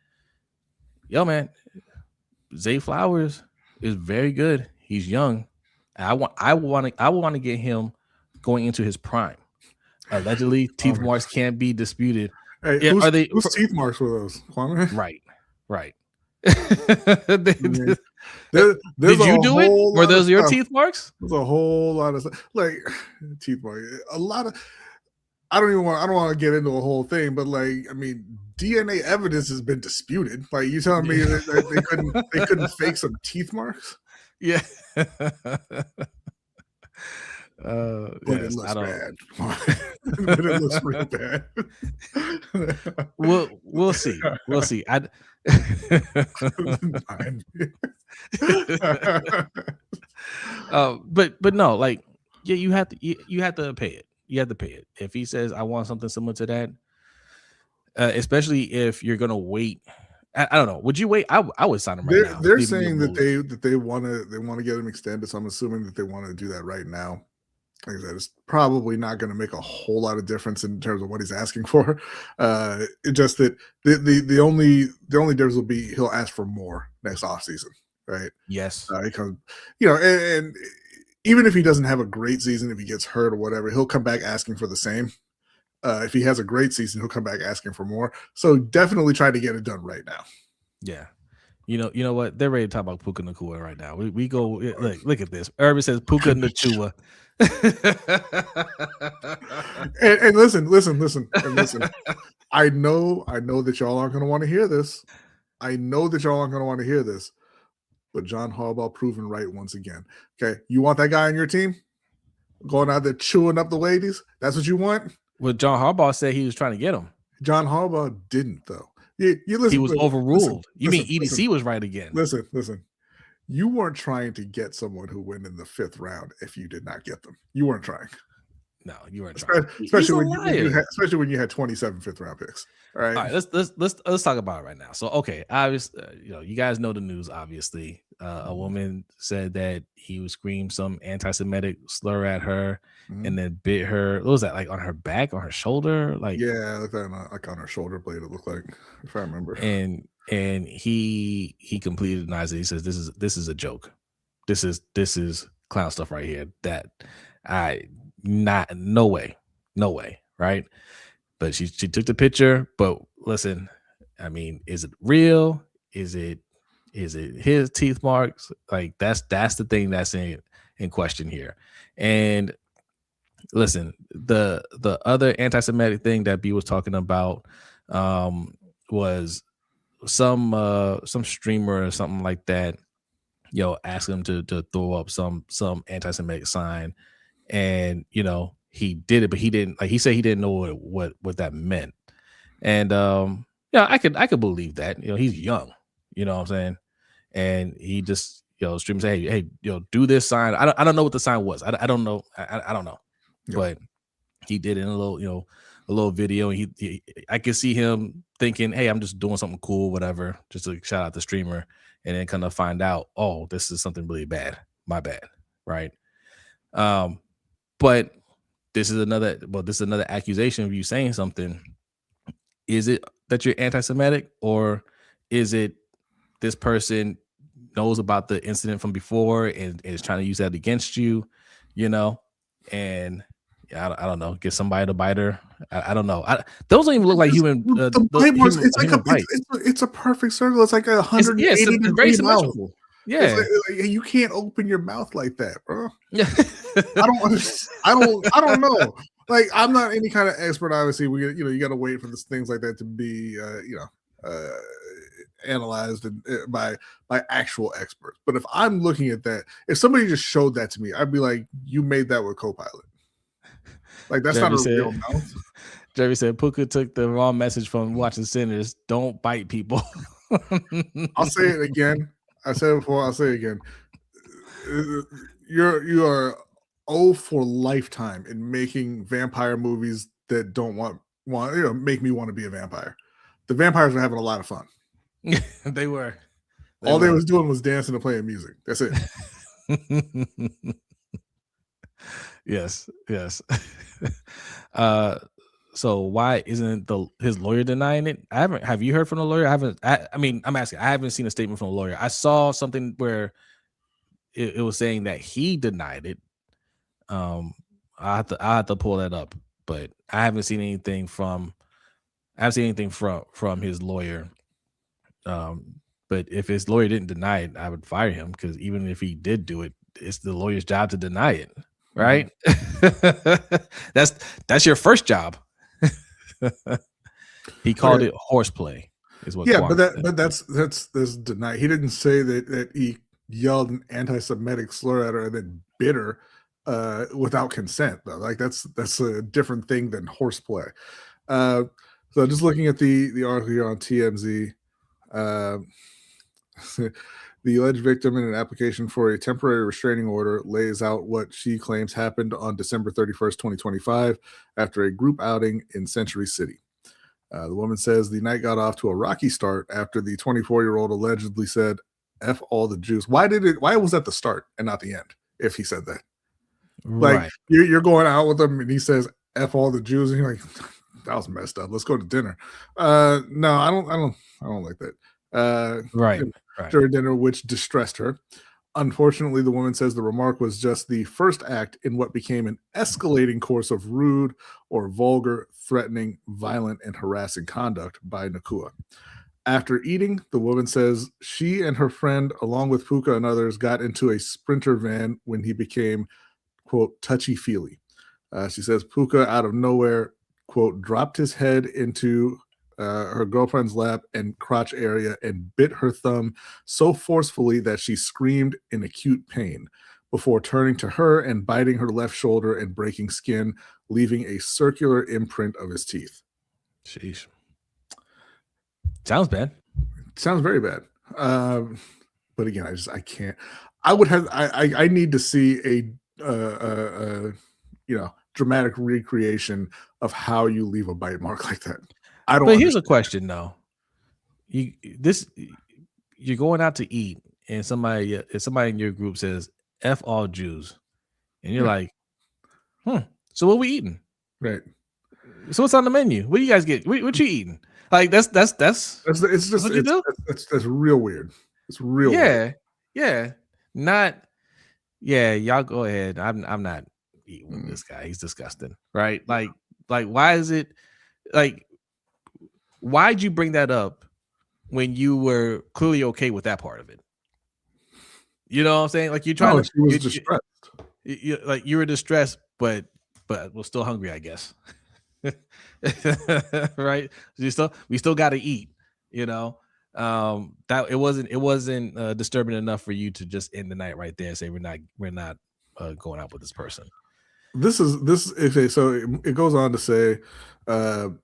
man, Zay Flowers is very good. He's young. I want to get him going into his prime. Allegedly, teeth marks can't be disputed. Hey, whose teeth marks were those? Kwame? Right. Did you do it? Were those your teeth marks? There's a whole lot of stuff. Like, teeth marks. A lot of. I don't want to get into a whole thing, but DNA evidence has been disputed. Like, you telling me that they couldn't fake some teeth marks? Yeah. But it looks bad. But it looks real bad. We'll see. But no, like, yeah, you have to pay it. You have to pay it. If he says, I want something similar to that, especially if you're gonna wait. I don't know. Would you wait? I would sign him right now. They're saying that they want to get him extended. So I'm assuming that they want to do that right now. Like I said, it's probably not going to make a whole lot of difference in terms of what he's asking for. It's just that the only difference will be he'll ask for more next offseason, right? Yes. Because and even if he doesn't have a great season, if he gets hurt or whatever, he'll come back asking for the same. If he has a great season, he'll come back asking for more. So definitely try to get it done right now. Yeah. You know what? They're ready to talk about Puka Nacua right now. We go look at this. Urban says Puka Nacua. and listen. I know that y'all aren't going to want to hear this. but John Harbaugh proven right once again. Okay, you want that guy on your team? Going out there chewing up the ladies? That's what you want? Well, John Harbaugh said he was trying to get him. John Harbaugh didn't, though. You listen. He was overruled. You mean EDC listen, was right again? Listen. You weren't trying to get someone who went in the 5th round if you did not get them. You weren't trying. No, you weren't trying. Especially when you had 27 5th-round picks. All right. All right. Let's talk about it right now. So, okay, obviously, you guys know the news. Obviously, a woman said that he would scream some anti-Semitic slur at her, and then bit her. What was that, like on her back, on her shoulder? Like, yeah, like on her shoulder blade. It looked like, if I remember. And he completely denies it. He says this is a joke. This is clown stuff right here. That no way, right? But she took the picture. But listen, I mean, is it real? Is it his teeth marks? Like that's the thing that's in question here. And listen, the other anti-Semitic thing that B was talking about was some streamer or something like that, asked him to throw up some anti-Semitic sign, and he did it, but he didn't, like he said he didn't know what that meant. And I could believe that. He's young, you know what I'm saying? And he just stream say, hey, do this sign. I don't know what the sign was. I don't know. I don't know. Yep. But he did it in a little video, and I could see him thinking, hey, I'm just doing something cool, whatever, just to shout out the streamer, and then kind of find out, oh, this is something really bad. My bad, right? But this is another accusation of you saying something. Is it that you're anti-Semitic, or is it this person knows about the incident from before and is trying to use that against you, and I don't know, get somebody to bite her. I don't know. Those don't even look like human. It's a perfect circle. It's like 180 degree mouth. Yeah, like, you can't open your mouth like that, bro. Yeah, I don't know. Like, I'm not any kind of expert. Obviously, you got to wait for things like that to be analyzed by actual experts. But if I'm looking at that, if somebody just showed that to me, I'd be like, you made that with Copilot. Like, that's not a real mouth. Jerry said Puka took the wrong message from watching Sinners. Don't bite people. I'll say it again. I said it before. I'll say it again. You are for lifetime in making vampire movies that don't make me want to be a vampire. The vampires were having a lot of fun. They were. All they was doing was dancing and playing music. That's it. Yes. So why isn't his lawyer denying it? Have you heard from the lawyer? I'm asking. I haven't seen a statement from the lawyer. I saw something where it was saying that he denied it. I have to pull that up, but I haven't seen anything from his lawyer. But if his lawyer didn't deny it, I would fire him, because even if he did do it, it's the lawyer's job to deny it, right? That's your first job. He called it horseplay, is what. Yeah, but that's denied. He didn't say that he yelled an anti-Semitic slur at her and then bit her without consent, though. Like that's a different thing than horseplay. So just looking at the article here on TMZ. The alleged victim, in an application for a temporary restraining order, lays out what she claims happened on December 31st, 2025, after a group outing in Century City. The woman says the night got off to a rocky start after the 24-year-old allegedly said, "F all the Jews." Why was that the start and not the end, if he said that? Like, right. You're going out with him and he says, "F all the Jews," and you're like, that was messed up. Let's go to dinner. No, I don't like that. Right. During dinner, which distressed her. Unfortunately, the woman says the remark was just the first act in what became an escalating course of rude or vulgar, threatening, violent, and harassing conduct by Nacua. After eating, the woman says she and her friend, along with Puka and others, got into a Sprinter van when he became, quote, touchy-feely. She says Puka, out of nowhere, quote, dropped his head into her girlfriend's lap and crotch area and bit her thumb so forcefully that she screamed in acute pain before turning to her and biting her left shoulder and breaking skin, leaving a circular imprint of his teeth. Sheesh. Sounds bad. Sounds very bad. But again, I can't. I need to see a dramatic recreation of how you leave a bite mark like that. I don't. But here's a question though. You're going out to eat, and somebody in your group says "F all Jews," and you're like, so what we eating? Right. So what's on the menu? What do you guys get? What you eating? Like that's what you do? That's real weird. It's real weird. Yeah. Y'all go ahead. I'm not eating with this guy. He's disgusting. Right? Like why is it like why'd you bring that up when you were clearly okay with that part of it? You know what I'm saying? Like you're trying to she was distressed. You were distressed, but we're still hungry, I guess. Right? We still got to eat, that it wasn't disturbing enough for you to just end the night right there and say we're not going out with this person. This okay, so it goes on to say the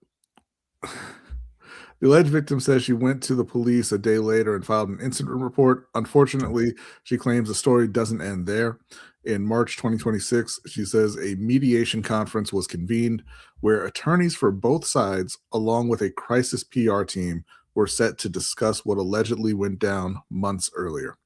alleged victim says she went to the police a day later and filed an incident report. Unfortunately, she claims the story doesn't end there. In March 2026, she says a mediation conference was convened where attorneys for both sides, along with a crisis PR team, were set to discuss what allegedly went down months earlier.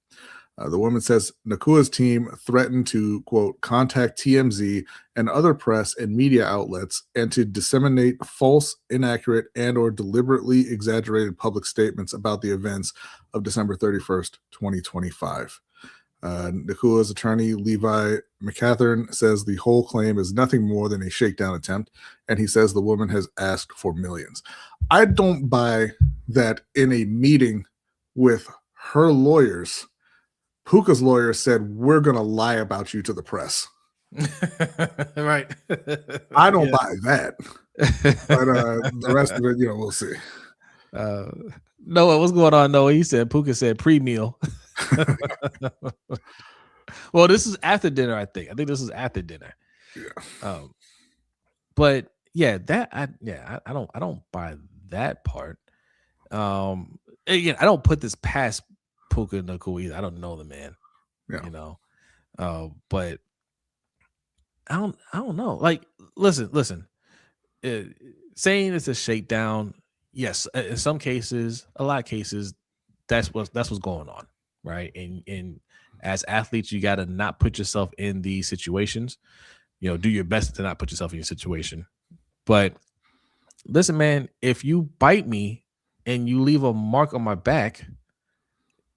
The woman says Nacua's team threatened to, quote, contact TMZ and other press and media outlets and to disseminate false, inaccurate, and or deliberately exaggerated public statements about the events of December 31st, 2025. Nacua's attorney, Levi McCathern, says the whole claim is nothing more than a shakedown attempt, and he says the woman has asked for millions. I don't buy that in a meeting with her lawyers, Puka's lawyer said, we're going to lie about you to the press. Right. I don't buy that. But the rest of it, we'll see. Noah, what's going on, Noah? He said, Puka said pre-meal. Well, this is after dinner, I think. This is after dinner. Yeah. But yeah, I don't buy that part. Again, I don't put this past Puka Nacua either. I don't know the man. Yeah. But I don't know. Like, listen. Saying it's a shakedown, yes, in some cases, a lot of cases, that's what's going on, right? And as athletes, you got to not put yourself in these situations. Do your best to not put yourself in your situation. But listen, man, if you bite me and you leave a mark on my back,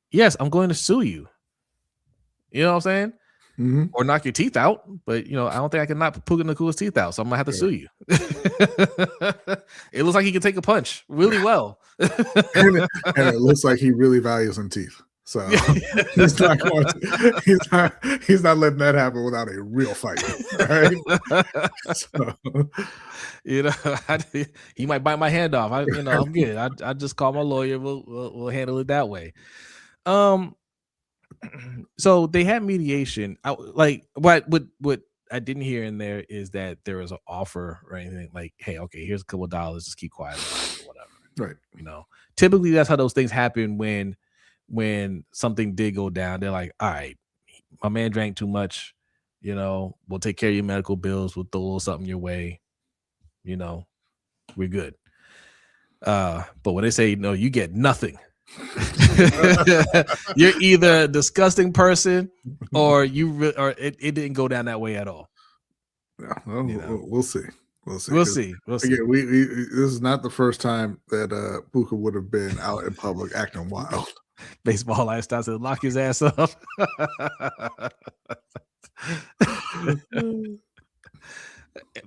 yes, I'm going to sue you. You know what I'm saying? Mm-hmm. Or knock your teeth out. But, I don't think I can knock Puka Nacua's teeth out. So I'm going to have to sue you. It looks like he can take a punch really well. and it looks like he really values some teeth. So he's not letting that happen without a real fight. Right? He might bite my hand off. I'm good. I just call my lawyer. We'll handle it that way. So they had mediation. What I didn't hear in there is that there was an offer or anything like, hey, okay, here's a couple of dollars, just keep quiet or whatever. Right. Typically that's how those things happen when something did go down. They're like, all right, my man drank too much, we'll take care of your medical bills, we'll throw a little something your way, we're good. But when they say no, you get nothing. You're either a disgusting person or it didn't go down that way at all. Yeah, we'll see. We'll see. Again, this is not the first time that Puka would have been out in public acting wild. Baseball lifestyle said, lock his ass up.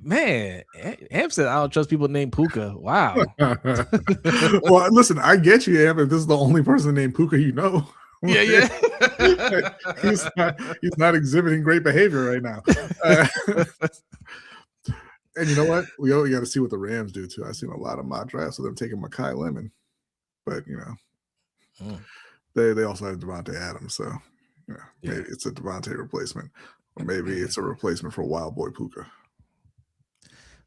Man, Am said, I don't trust people named Puka. Wow. Well, listen, I get you, Am, if this is the only person named Puka you know. Yeah. He's not exhibiting great behavior right now. And you know what? We got to see what the Rams do too. I've seen a lot of mock drafts of them taking Mekhi Lemon, but they also have Devontae Adams, so maybe it's a Devontae replacement, or maybe it's a replacement for Wild Boy Puka.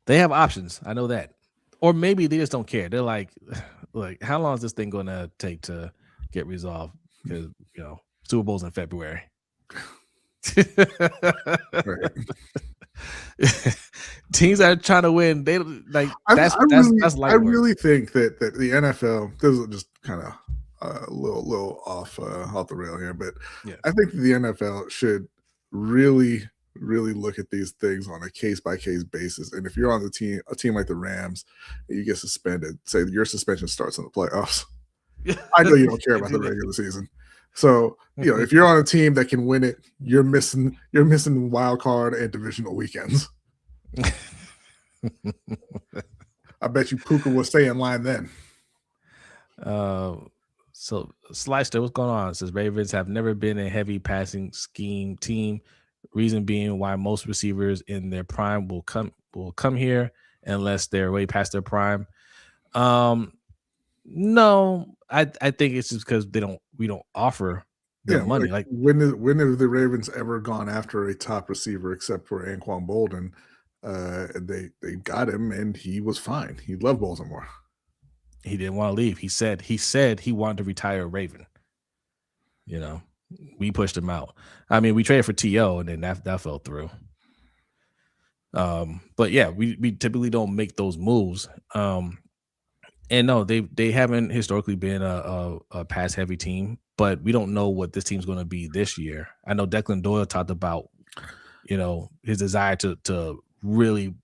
They have options. I know that, or maybe they just don't care. They're like, how long is this thing going to take to get resolved? Because Super Bowl's in February. Teams that are trying to win, they like that's I really think that the NFL, this is just kind of a little off the rail here, but I think the NFL should really look at these things on a case-by-case basis. And if you're on a team like the Rams, and you get suspended, say your suspension starts in the playoffs. I know you don't care about the regular season. So, if you're on a team that can win it, you're missing wild card and divisional weekends. I bet you Puka will stay in line then. So Slicer, what's going on? It says Ravens have never been a heavy passing scheme team. Reason being why most receivers in their prime will come here unless they're way past their prime. No, I think it's just because we don't offer the money. Like when have the Ravens ever gone after a top receiver except for Anquan Bolden? They got him and he was fine. He loved Baltimore. He didn't want to leave. He said he wanted to retire a Raven. We pushed him out. I mean, we traded for T.O. and then that fell through. But yeah, we typically don't make those moves. And no, they haven't historically been a pass heavy team, but we don't know what this team's going to be this year. I know Declan Doyle talked about, his desire to really,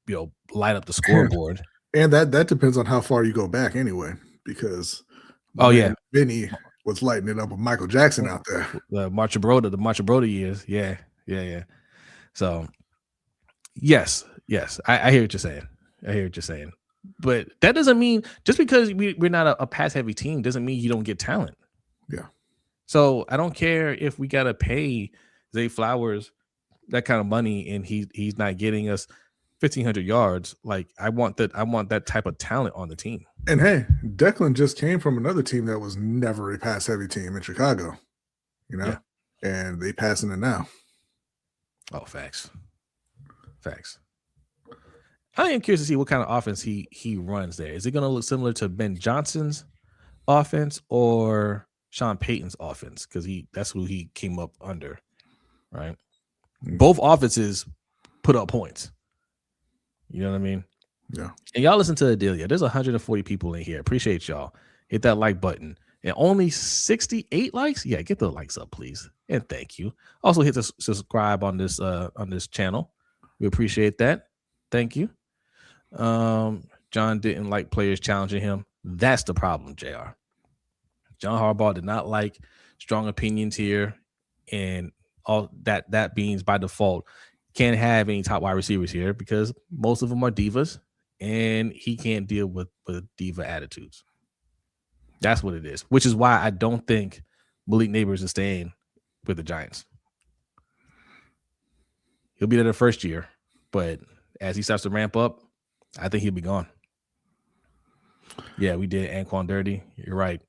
light up the scoreboard. And that depends on how far you go back anyway, because Vinny was lighting it up with Michael Jackson out there. The Marcha years. Yeah. So yes. I hear what you're saying. But that doesn't mean just because we're not a pass heavy team doesn't mean you don't get talent. Yeah. So I don't care if we gotta pay Zay Flowers that kind of money and he's not getting us 1,500 yards. Like I want that type of talent on the team. And hey, Declan just came from another team that was never a pass heavy team in Chicago. And they passing it now. Oh, facts. I am curious to see what kind of offense he runs there. Is it going to look similar to Ben Johnson's offense or Sean Payton's offense? Because that's who he came up under, right? Mm-hmm. Both offenses put up points. You know what I mean? Yeah. And y'all listen to Adelia. There's 140 people in here. Appreciate y'all. Hit that like button. And only 68 likes? Yeah, get the likes up, please. And thank you. Also hit the subscribe on this channel. We appreciate that. Thank you. John didn't like players challenging him. That's the problem, JR. John Harbaugh did not like strong opinions here, and all that means by default can't have any top wide receivers here because most of them are divas, and he can't deal with diva attitudes. That's what it is, which is why I don't think Malik Neighbors is staying with the Giants. He'll be there the first year, but as he starts to ramp up, I think he'll be gone. Yeah, we did Anquan dirty. You're right.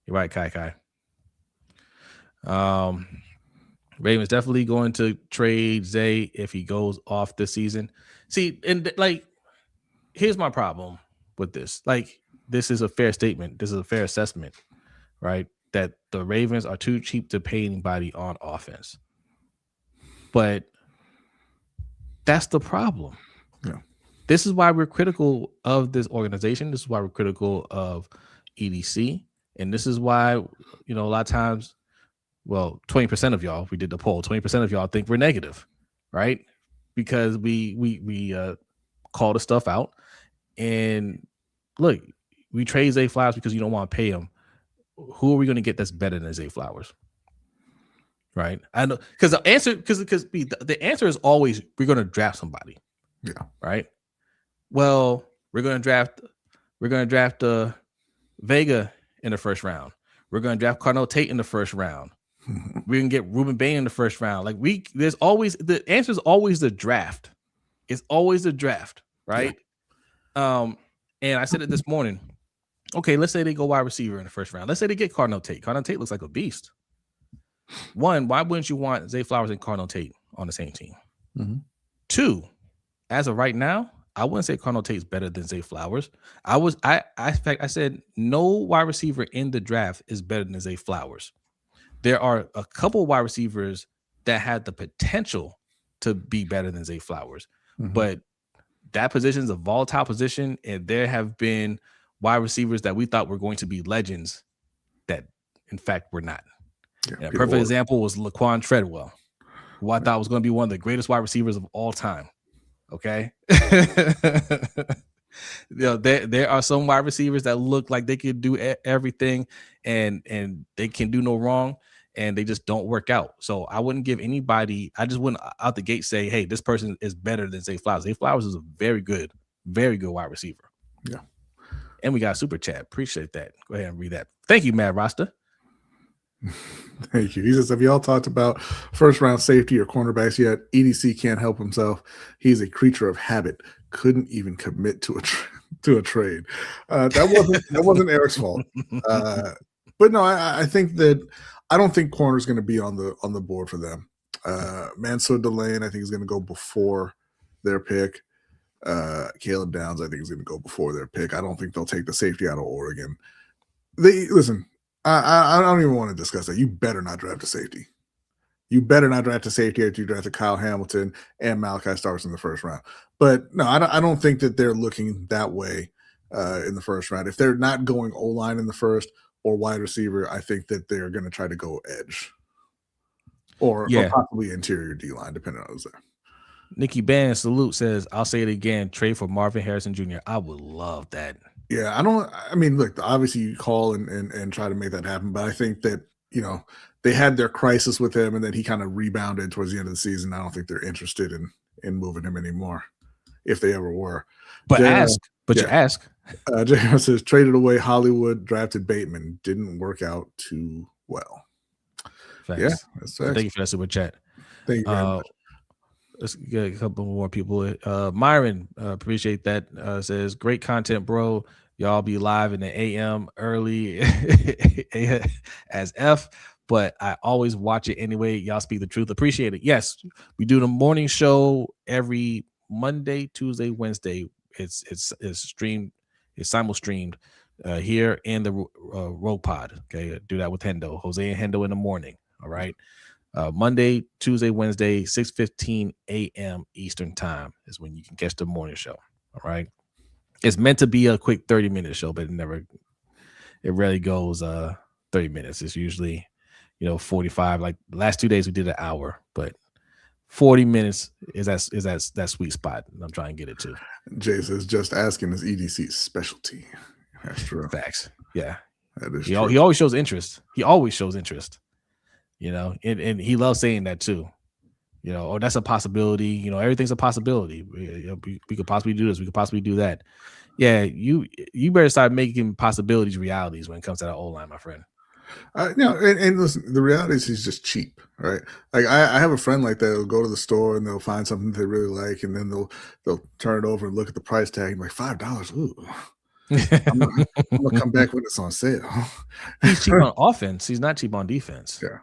Kai. Ravens definitely going to trade Zay if he goes off this season. See, and here's my problem with this. This is a fair statement. This is a fair assessment, right? That the Ravens are too cheap to pay anybody on offense. But that's the problem. Yeah. This is why we're critical of this organization. This is why we're critical of EDC. And this is why, a lot of times, 20% of y'all, we did the poll, 20% of y'all think we're negative, right? Because we call the stuff out. And look, we trade Zay Flowers because you don't want to pay him. Who are we going to get that's better than Zay Flowers? Right? I know because the answer is always we're going to draft somebody. Yeah. Right. Well, we're going to draft Vega in the first round. We're going to draft Carnell Tate in the first round. We can get Ruben Bain in the first round. There's always the answer is always the draft. It's always the draft, right? Yeah. And I said it this morning. Okay, let's say they go wide receiver in the first round. Let's say they get Cardinal Tate. Cardinal Tate looks like a beast. One, why wouldn't you want Zay Flowers and Cardinal Tate on the same team? Mm-hmm. Two, as of right now, I wouldn't say Cardinal Tate is better than Zay Flowers. I said no wide receiver in the draft is better than Zay Flowers. There are a couple wide receivers that had the potential to be better than Zay Flowers, but that position is a volatile position, and there have been wide receivers that we thought were going to be legends that, in fact, were not. Yeah, a perfect example was Laquan Treadwell, who I thought was going to be one of the greatest wide receivers of all time. Okay. There are some wide receivers that look like they could do everything and they can do no wrong, and they just don't work out. So I wouldn't give anybody, I just wouldn't out the gate say, hey, this person is better than Zay Flowers. Zay Flowers is a very good wide receiver. Yeah. And we got a super chat. Appreciate that. Go ahead and read that. Thank you, Mad Rasta. Thank you. He says, have y'all talked about first round safety or cornerbacks yet? EDC can't help himself. He's a creature of habit. Couldn't even commit to a trade. That wasn't Eric's fault. But no, I think that I don't think corner is going to be on the board for them. Mansour Delane, I think, is going to go before their pick. Caleb Downs, I think, is going to go before their pick. I don't think they'll take the safety out of Oregon. Listen. I don't even want to discuss that. You better not draft a safety. You better not draft a safety after you drafted Kyle Hamilton and Malachi Starks in the first round. But no, I don't think that they're looking that way in the first round. If they're not going O-line in the first or wide receiver, I think that they're going to try to go edge or possibly interior D-line, depending on who's there. Nikki Ban salute says, I'll say it again, trade for Marvin Harrison Jr. I would love that. Yeah, look, obviously you call and try to make that happen, but I think that, they had their crisis with him and then he kind of rebounded towards the end of the season. I don't think they're interested in moving him anymore, if they ever were. But you ask. J.R. says, traded away Hollywood, drafted Bateman. Didn't work out too well. Facts. Yeah, that's facts. Thank you for that super chat. Thank you very much. Let's get a couple more people. Myron, appreciate that. Says, great content, bro. Y'all be live in the AM early as F, but I always watch it anyway. Y'all speak the truth. Appreciate it. Yes, we do the morning show every Monday, Tuesday, Wednesday. It's streamed. It's simul-streamed here in the Rogue Pod. Okay, do that with Hendo, Jose and Hendo in the morning. All right. Monday, Tuesday, Wednesday, 6:15 a.m. Eastern time is when you can catch the morning show. All right. It's meant to be a quick 30-minute show, but it rarely goes 30 minutes. It's usually, 45. Like the last 2 days we did an hour, but 40 minutes is that sweet spot. And I'm trying to get it to. Jay says, just asking is EDC's specialty. That's true. Facts. Yeah. That is true. He always shows interest. And he loves saying that too. That's a possibility. Everything's a possibility. We could possibly do this. We could possibly do that. Yeah, you better start making possibilities realities when it comes to that O-line, my friend. And listen, the reality is he's just cheap, right? Like I have a friend like that. They'll go to the store and they'll find something they really like, and then they'll turn it over and look at the price tag and like $5. Ooh. I'm gonna come back when it's on sale. He's cheap on offense. He's not cheap on defense. Yeah.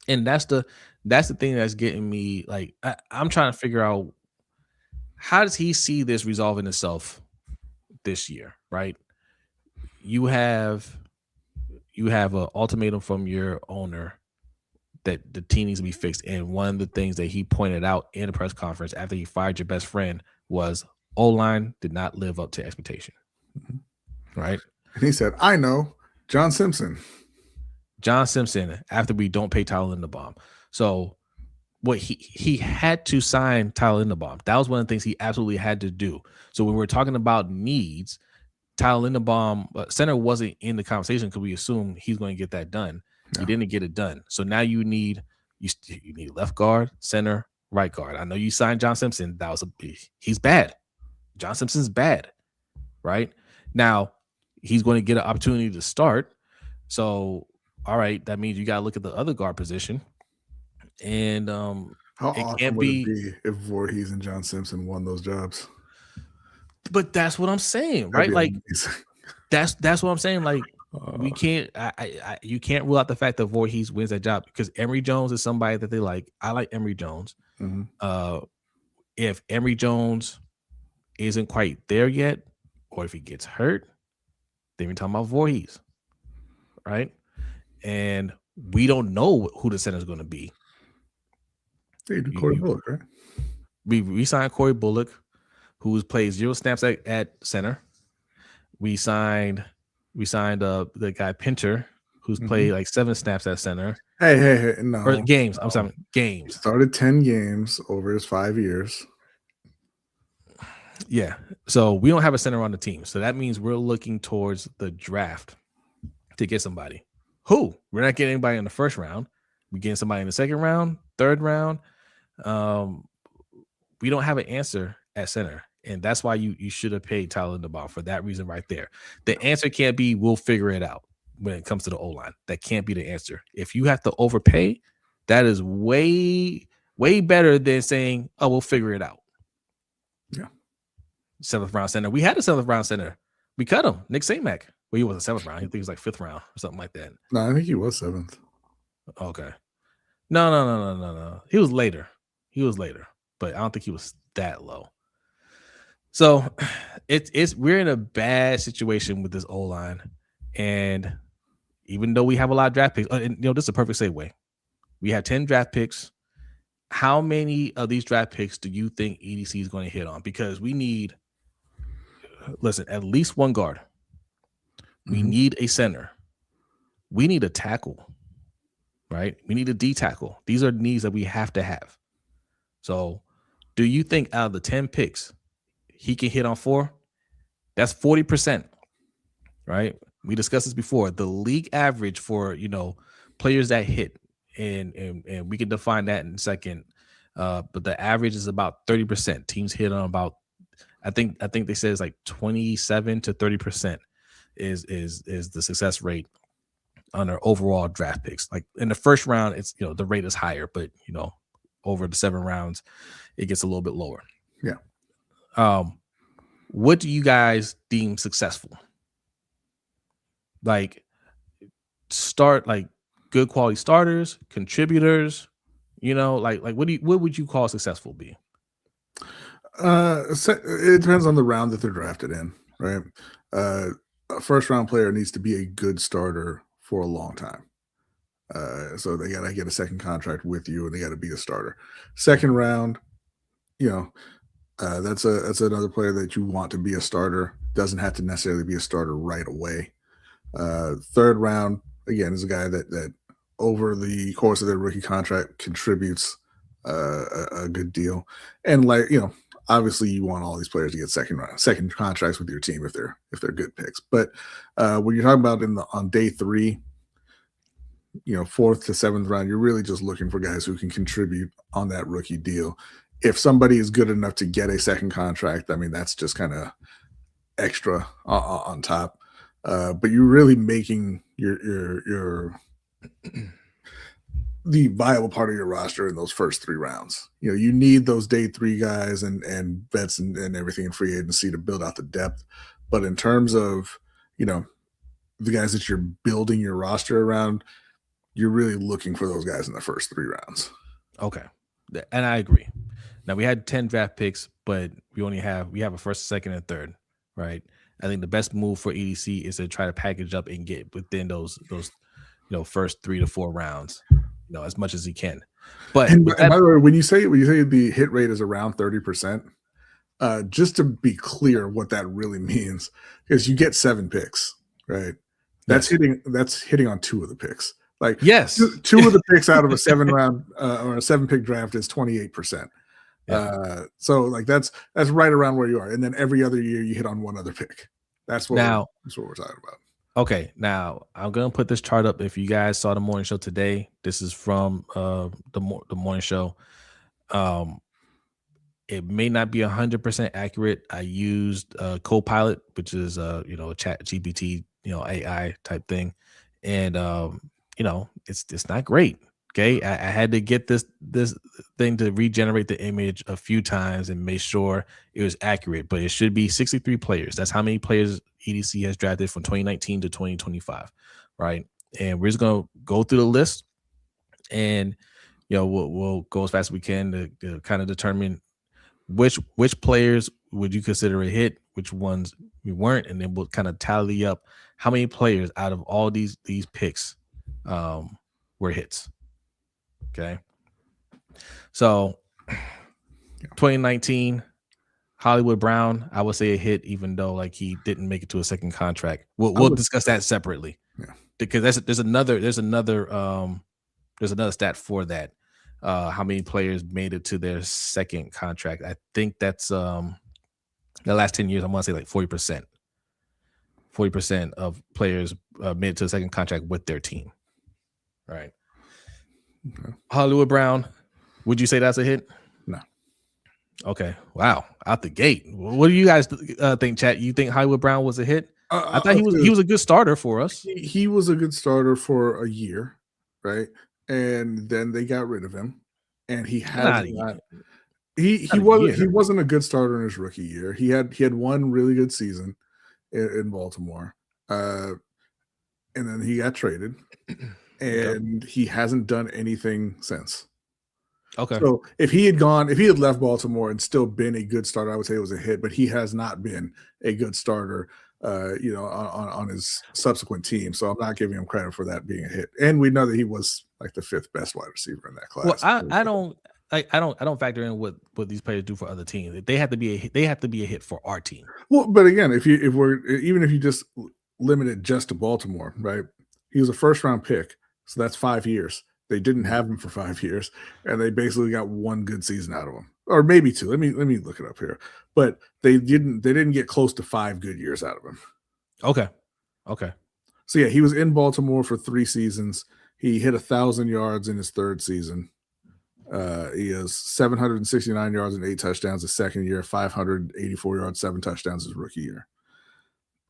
And that's the thing that's getting me. Like I'm trying to figure out, how does he see this resolving itself this year, right? You have an ultimatum from your owner that the team needs to be fixed. And one of the things that he pointed out in a press conference after he fired your best friend was O-line did not live up to expectation. Mm-hmm. Right? And he said, I know, John Simpson, after we don't pay Tyler Linderbaum. So what he had to sign Tyler Linderbaum. That was one of the things he absolutely had to do. So when we're talking about needs, Tyler Linderbaum, center wasn't in the conversation because we assumed he's going to get that done. No. He didn't get it done. So now you need left guard, center, right guard. I know you signed John Simpson. He's bad. John Simpson's bad, right? Now he's going to get an opportunity to start. So, all right, that means you got to look at the other guard position. And How It awesome can't would it be. be if Voorhees and John Simpson won those jobs? But that's what I'm saying, That'd right? be Like amazing. that's what I'm saying. Like we can't. You can't rule out the fact that Voorhees wins that job because Emory Jones is somebody that they like. I like Emory Jones. If Emory Jones isn't quite there yet, or if he gets hurt, then we're talking about Voorhees, right? And we don't know who the center is going to be. They do Corey Bullock, right? We signed Corey Bullock, who plays 0 snaps at center. We signed the guy Pinter, who's played like 7 snaps at center. Hey, no. Or games. No. I'm sorry, games. He started 10 games over his 5 years. Yeah. So we don't have a center on the team. So that means we're looking towards the draft to get somebody. Who? We're not getting anybody in the first round. We're getting somebody in the second round, third round. We don't have an answer at center. And that's why you should have paid Tyler Linderbaum for that reason right there. The answer can't be we'll figure it out when it comes to the O-line. That can't be the answer. If you have to overpay, that is way, way better than saying, oh, we'll figure it out. Yeah. 7th round center. We had a 7th round center. We cut him. Nick Samac. Well, he wasn't 7th round. I think he was like 5th round or something like that. No, I think he was 7th. Okay. No. He was later. But I don't think he was that low. So we're in a bad situation with this O-line. And even though we have a lot of draft picks, and this is a perfect segue. We have 10 draft picks. How many of these draft picks do you think EDC is going to hit on? Because we need, at least one guard. We need a center. We need a tackle, right? We need a D tackle. These are needs that we have to have. So do you think out of the 10 picks, he can hit on 4? That's 40%, right? We discussed this before. The league average for, players that hit, and we can define that in a second. But the average is about 30%. Teams hit on about, I think they said it's like 27 to 30% is the success rate on their overall draft picks. Like in the first round, it's the rate is higher, but over the 7 rounds, it gets a little bit lower. Yeah. What do you guys deem successful? Like good quality starters, contributors, what would you call successful be? It depends on the round that they're drafted in, right? A first round player needs to be a good starter for a long time. So they got to get a second contract with you and they got to be a starter. Second round, that's another player that you want to be a starter. Doesn't have to necessarily be a starter right away. Third round, again, is a guy that over the course of their rookie contract contributes a good deal. And obviously you want all these players to get second contracts with your team if they're good picks. But when you're talking about on day 3, 4th to 7th round, you're really just looking for guys who can contribute on that rookie deal. If somebody is good enough to get a second contract, I mean, that's just kind of extra on top. But you're really making your the viable part of your roster in those first 3 rounds. You need those day 3 guys and vets and everything in free agency to build out the depth. But in terms of, the guys that you're building your roster around, you're really looking for those guys in the first 3 rounds. Okay. And I agree. Now we had 10 draft picks, but we have a first, second, and third, right? I think the best move for EDC is to try to package up and get within those first 3 to 4 rounds, as much as he can. But and by the way, when you say the hit rate is around 30%, just to be clear what that really means, is you get 7 picks, right? That's hitting on 2 of the picks. Like, yes, 2 of the picks out of a 7 round or a 7 pick draft is 28%. Yeah. So like that's right around where you are. And then every other year you hit on 1 other pick. That's what we're talking about. Okay. Now I'm going to put this chart up. If you guys saw the morning show today, this is from the morning show. It may not be 100% accurate. I used Copilot, which is a chat GPT, AI type thing. And it's not great. Okay, I had to get this thing to regenerate the image a few times and make sure it was accurate. But it should be 63 players. That's how many players EDC has drafted from 2019 to 2025, right? And we're just gonna go through the list, and we'll go as fast as we can to kind of determine which players would you consider a hit, which ones we weren't, and then we'll kind of tally up how many players out of all these picks were hits. Okay, so 2019 Hollywood Brown, I would say a hit, even though like he didn't make it to a second contract. We'll discuss that separately, because there's another stat for that. How many players made it to their second contract? I think that's the last 10 years. I want to say like 40%. 40% of players made it to the second contract with their team. All right. Okay. Hollywood Brown, would you say that's a hit? No. Okay. Wow. Out the gate. What do you guys think, chat? You think Hollywood Brown was a hit? I thought he was a good starter for us. He was a good starter for a year, right? And then they got rid of him, and he wasn't a good starter in his rookie year. He had one really good season in Baltimore, and then he got traded, and he hasn't done anything since. Okay. So if he had left Baltimore and still been a good starter, I would say it was a hit. But he has not been a good starter, on his subsequent team. So I'm not giving him credit for that being a hit. And we know that he was like the 5th best wide receiver in that class. Well, I don't factor in what these players do for other teams. They have to be a hit for our team. Well, but again, if you just limit it just to Baltimore, right? He was a first-round pick, so that's 5 years. They didn't have him for 5 years, and they basically got one good season out of him, or maybe two. Let me look it up here. But they didn't get close to 5 good years out of him. Okay. So yeah, he was in Baltimore for 3 seasons. He hit 1,000 yards in his 3rd season. He has 769 yards and 8 touchdowns his second year, 584 yards, 7 touchdowns his rookie year.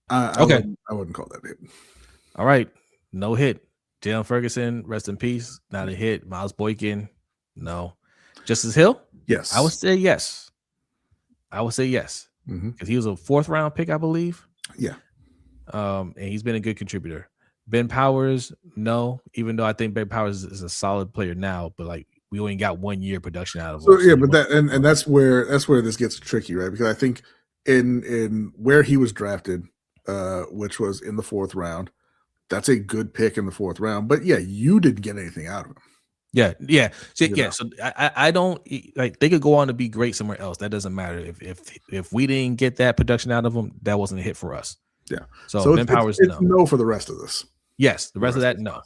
I wouldn't call that a hit. All right, no hit. Jalen Ferguson, rest in peace. Not a hit. Miles Boykin, no. Justice Hill? Yes. I would say yes. Because he was a 4th round pick, I believe. Yeah. And he's been a good contributor. Ben Powers, no. Even though I think Ben Powers is a solid player now, but like we only got 1 year production out of him. So yeah, but that's where this gets tricky, right? Because I think in where he was drafted, which was in the 4th round, that's a good pick in the 4th round. But yeah, you didn't get anything out of him. Yeah. So I don't like. They could go on to be great somewhere else. That doesn't matter. If we didn't get that production out of them, that wasn't a hit for us. Yeah. So Ben Powers, it's no for the rest of this. Yes, the rest of that, no.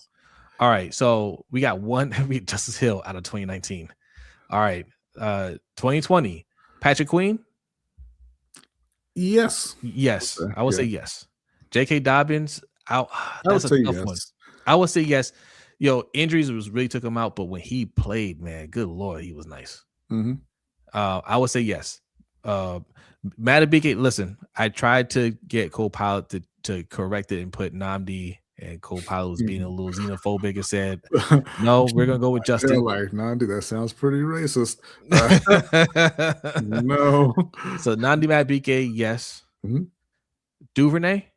All right. So we got one Justice Hill out of 2019. All right. 2020, Patrick Queen. Yes. Okay. I would say yes. J.K. Dobbins. That's a tough one. I would say yes. Injuries really took him out, but when he played, man, good Lord, he was nice. Mm-hmm. I would say yes. Matabike, listen, I tried to get Cole Pilot to correct it and put Nnamdi, and Cole Pilot was being a little xenophobic and said, no, we're going to go with Justin. Like, Nnamdi, that sounds pretty racist. No. So Nnamdi Matabike, yes. Mm-hmm. Duvernay?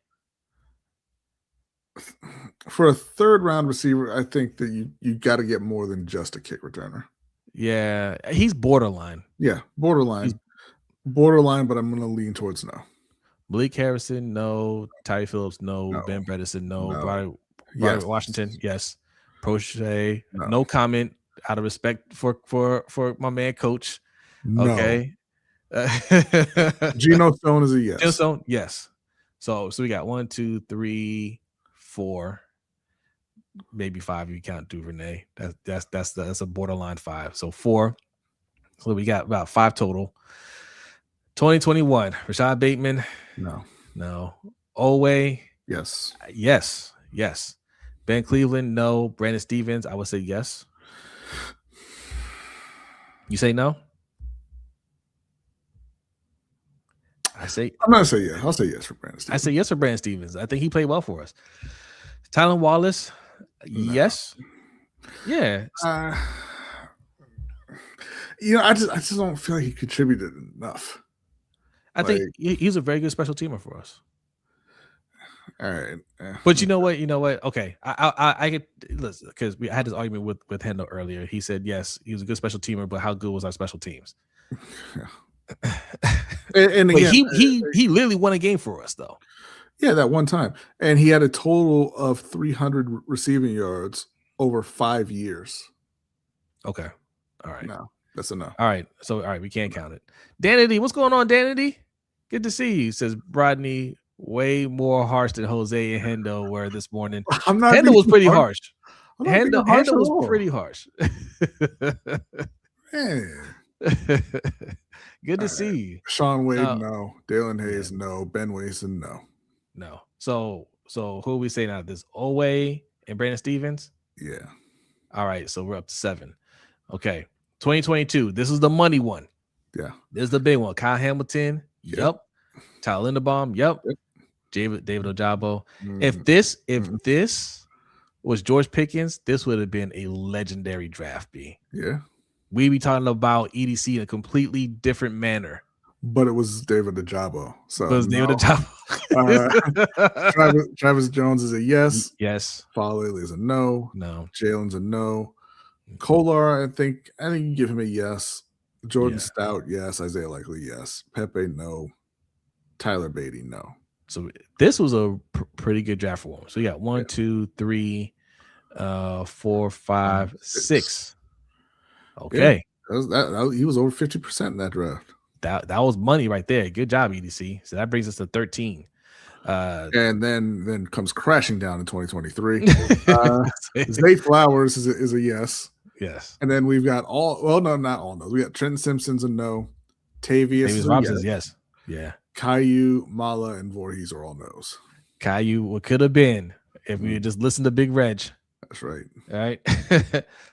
For a 3rd round receiver, I think that you got to get more than just a kick returner. Yeah, he's borderline. Yeah, borderline. Borderline, but I'm going to lean towards no. Malik Harrison, no. Tyree Phillips, no. Ben Bredesen, no. Brodny Washington, yes. Prochet, no comment. Out of respect for my man, Coach. No. Okay. Geno Stone is a yes. Geno Stone, yes. So we got 1, 2, 3, 4, maybe 5 if you count Duvernay. That's a borderline 5. So 4. So we got about 5 total. 2021, Rashad Bateman. No. Owe. Yes. Ben Cleveland, no. Brandon Stevens, I would say yes. You say no? I'm not saying yes. I'll say yes for Brandon Stevens. I say yes for Brandon Stevens. I think he played well for us. Tylan Wallace, yes. Yeah. I just don't feel like he contributed enough. I think he's a very good special teamer for us. All right. But you know what? Okay. I get listen, because I had this argument with Hendo earlier. He said, yes, he was a good special teamer, but how good was our special teams? and again, he literally won a game for us, though. Yeah, that one time. And he had a total of 300 receiving yards over 5 years. Okay. All right. No, that's enough. All right. So, all right, we can't count it. Danity, what's going on, Danity? Good to see you, says Brodny. Way more harsh than Jose and Hendo were this morning. Hendo was pretty harsh. Hendo was pretty harsh. Good to see you. Sean Wade, no. Dalen Hayes, no. Ben Wason, no. No. So who are we saying out of this? Owe and Brandon Stevens? Yeah. All right. So we're up to 7. Okay. 2022. This is the money one. Yeah. This is the big one. Kyle Hamilton. Yep. Tyler Linderbaum. Yep. David Ojabo. If this was George Pickens, this would have been a legendary draft, B. Yeah. We'd be talking about EDC in a completely different manner. But it was David Ojabo. So it was David Ojabo. Travis Jones is a yes. Yes. Falele is a no. No. Jalen's a no. Kolar, I think you give him a yes. Jordan Stout, yes. Isaiah Likely, yes. Pepe, no. Tyler Beatty, no. So this was a pretty good draft for him. So yeah, 1, 2, 3, 4, 5, 6. Okay. Yeah, he was over 50% in that draft. That was money right there. Good job, EDC. So that brings us to 13. And then comes crashing down in 2023. Zay Flowers is a yes. Yes. And then we've got not all those. We got Trenton Simpson's a no. Tavius Robinson's yes. Yeah. Caillou, Mala, and Voorhees are all no's. Caillou, what could have been if we just listened to Big Reg. That's right. All right.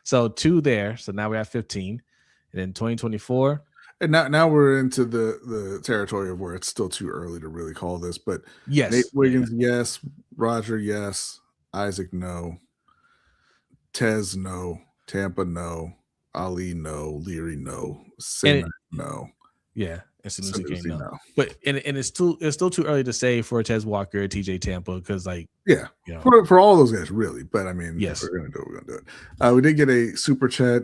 So 2 there. So now we're at 15. And then 2024. And now we're into the territory of where it's still too early to really call this. But yes. Nate Wiggins, yes. Roger, yes. Isaac, no. Tez, no. Tampa, no. Ali, no. Leary, no. Sinner, no. Yeah. And Sanusi came no. But and it's still too early to say for Tez Walker, TJ Tampa, because for all those guys, really. But I mean, yes, if we're gonna do it. We did get a super chat.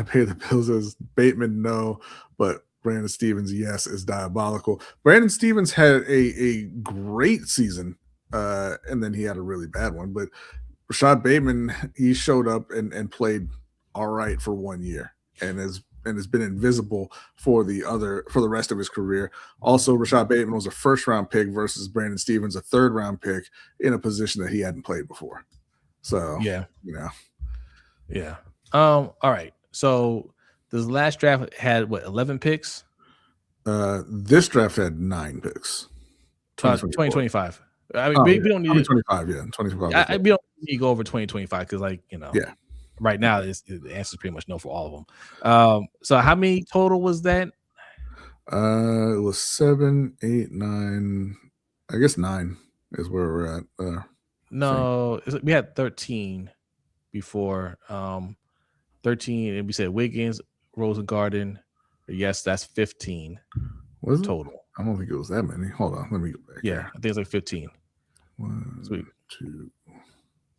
Pay the bills as Bateman, no, but Brandon Stevens, yes, is diabolical. Brandon Stevens had a great season, and then he had a really bad one. But Rashad Bateman, he showed up and played all right for 1 year, and has been invisible for the rest of his career. Also, Rashad Bateman was a first-round pick versus Brandon Stevens, a third-round pick in a position that he hadn't played before. So yeah. All right. So this last draft had 11 picks? This draft had 9 picks. 2025. I mean, we don't need 2025. Yeah, 2025. We don't need to go over 2025 because, yeah. Right now, the answer is pretty much no for all of them. So how many total was that? It was 7, 8, 9. I guess 9 is where we're at. No, we had 13 before. 13, and we said Wiggins, Rosengarten. Yes, that's 15. Was it? Total? I don't think it was that many. Hold on, let me go back. Yeah, I think it's like 15. 1, 2.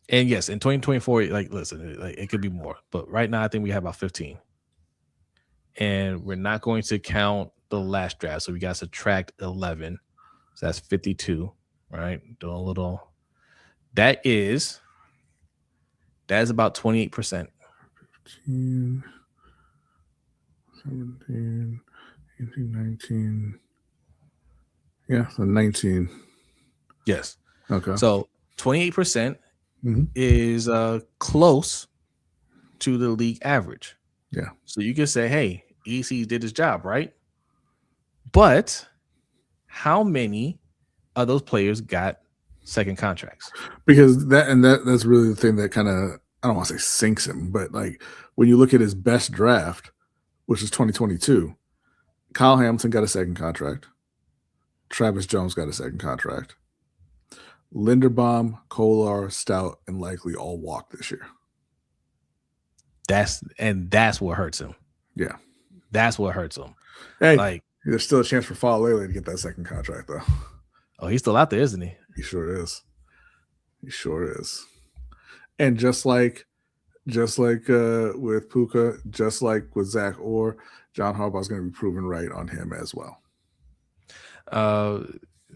And yes, in 2024, listen, it could be more, but right now I think we have about 15. And we're not going to count the last draft, so we got to subtract 11. So that's 52, right? Doing a little. That is about 28%. 15, 17, 18, 19. Yeah, so 19. Yes. Okay. So 28%. Is close to the league average. Yeah. So you can say, hey, EC did his job, right? But how many of those players got second contracts? Because that's really the thing that kind of, I don't want to say sinks him, but when you look at his best draft, which is 2022, Kyle Hamilton got a second contract. Travis Jones got a second contract. Linderbaum, Kolar, Stout, and Likely all walked this year. That's what hurts him. Yeah. That's what hurts him. Hey, like there's still a chance for Falele to get that second contract, though. Oh, he's still out there, isn't he? He sure is. He sure is. And just like with Puka, just like with Zach Orr, John Harbaugh's going to be proven right on him as well.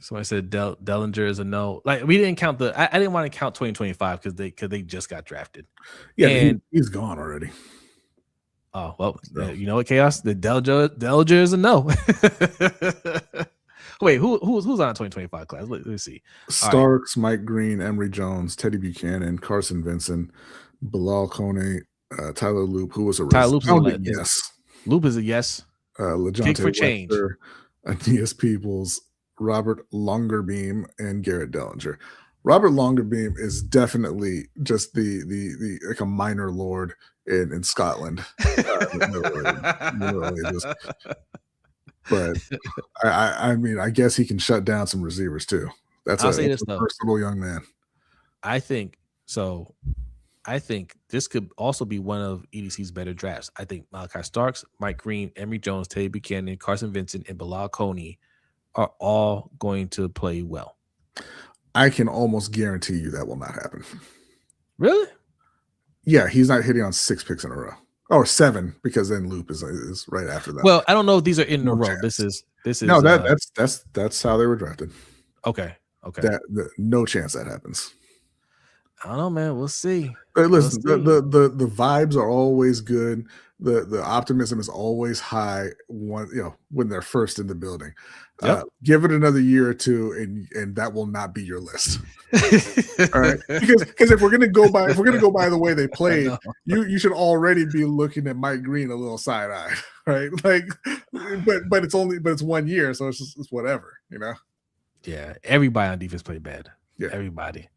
Somebody said Dellinger is a no. Like, we didn't count I didn't want to count 2025 because they just got drafted. Yeah, and he's gone already. Oh well, you know what, Chaos? The Dellinger is a no. Wait, who's on a 2025 class? Let's see. Starks, Mike Green, Emory Jones, Teddy Buchanan, Carson Vincent, Bilal Kone, Tyler Loop, who was a yes. Loop is a yes. LeJohntay for change. Webster, Aeneas Peoples, Robert Longerbeam, and Garrett Dellinger. Robert Longerbeam is definitely just the like a minor lord in Scotland. But I mean, I guess he can shut down some receivers too. That's a versatile young man. I think so. I think this could also be one of EDC's better drafts. I think Malachi Starks, Mike Green, Emory Jones, Teddy Buchanan, Carson Vincent, and Bilal Kone are all going to play well. I can almost guarantee you that will not happen. Really? Yeah, he's not hitting on 6 picks in a row. Or 7, because then Loop is right after that. Well, I don't know if these are in a row. This is no, that's how they were drafted. Okay. No chance that happens. I don't know, man. We'll see. But listen, the vibes are always good. The optimism is always high when they're first in the building. Yep. Give it another year or two, and that will not be your list. All right, because if we're gonna go by the way they played, you should already be looking at Mike Green a little side eye, right? Like, but it's 1 year, so it's whatever, you know. Yeah, everybody on defense played bad. Yeah, everybody.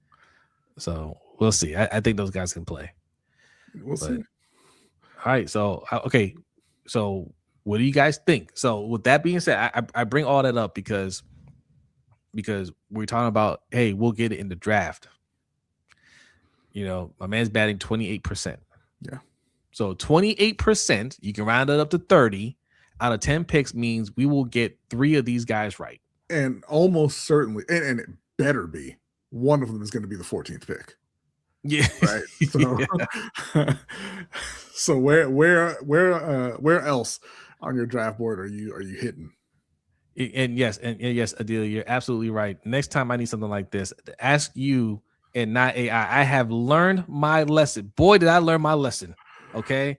So we'll see. I think those guys can play. We'll see. All right. So okay. So what do you guys think? So with that being said, I bring all that up because we're talking about, hey, we'll get it in the draft. You know, my man's batting 28%. Yeah. So 28%, you can round it up to 30 out of 10 picks means we will get 3 of these guys right. And almost certainly, and it better be, one of them is going to be the 14th pick. Yeah. Right. So, so where else on your draft board are you hitting? And yes, Adelia, you're absolutely right. Next time I need something like this, ask you and not AI. I have learned my lesson. Boy, did I learn my lesson. Okay.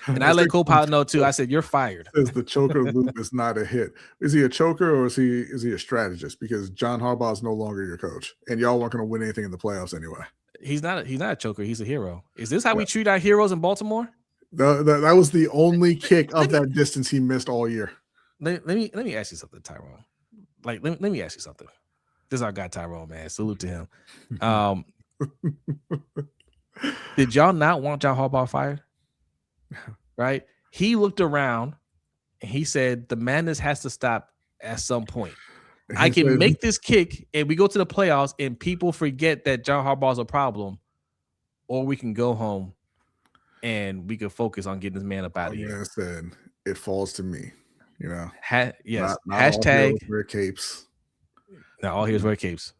And I let Copilot know too. I said, you're fired. Says the choker loop is not a hit. Is he a choker or is he a strategist? Because John Harbaugh is no longer your coach, and y'all weren't going to win anything in the playoffs anyway. He's not a choker. He's a hero. Is this how we treat our heroes in Baltimore? That was the only kick of that distance he missed all year. Let me ask you something, Tyrone. Like, let me ask you something. This is our guy, Tyrone, man. Salute to him. Did y'all not want John Harbaugh fired? Right? He looked around and he said, the madness has to stop at some point. I can make this kick and we go to the playoffs and people forget that John Harbaugh is a problem, or we can go home and we can focus on getting this man up out of here. I said, it falls to me, you know. Yes. Not hashtag all wear capes. Now all heroes wear capes.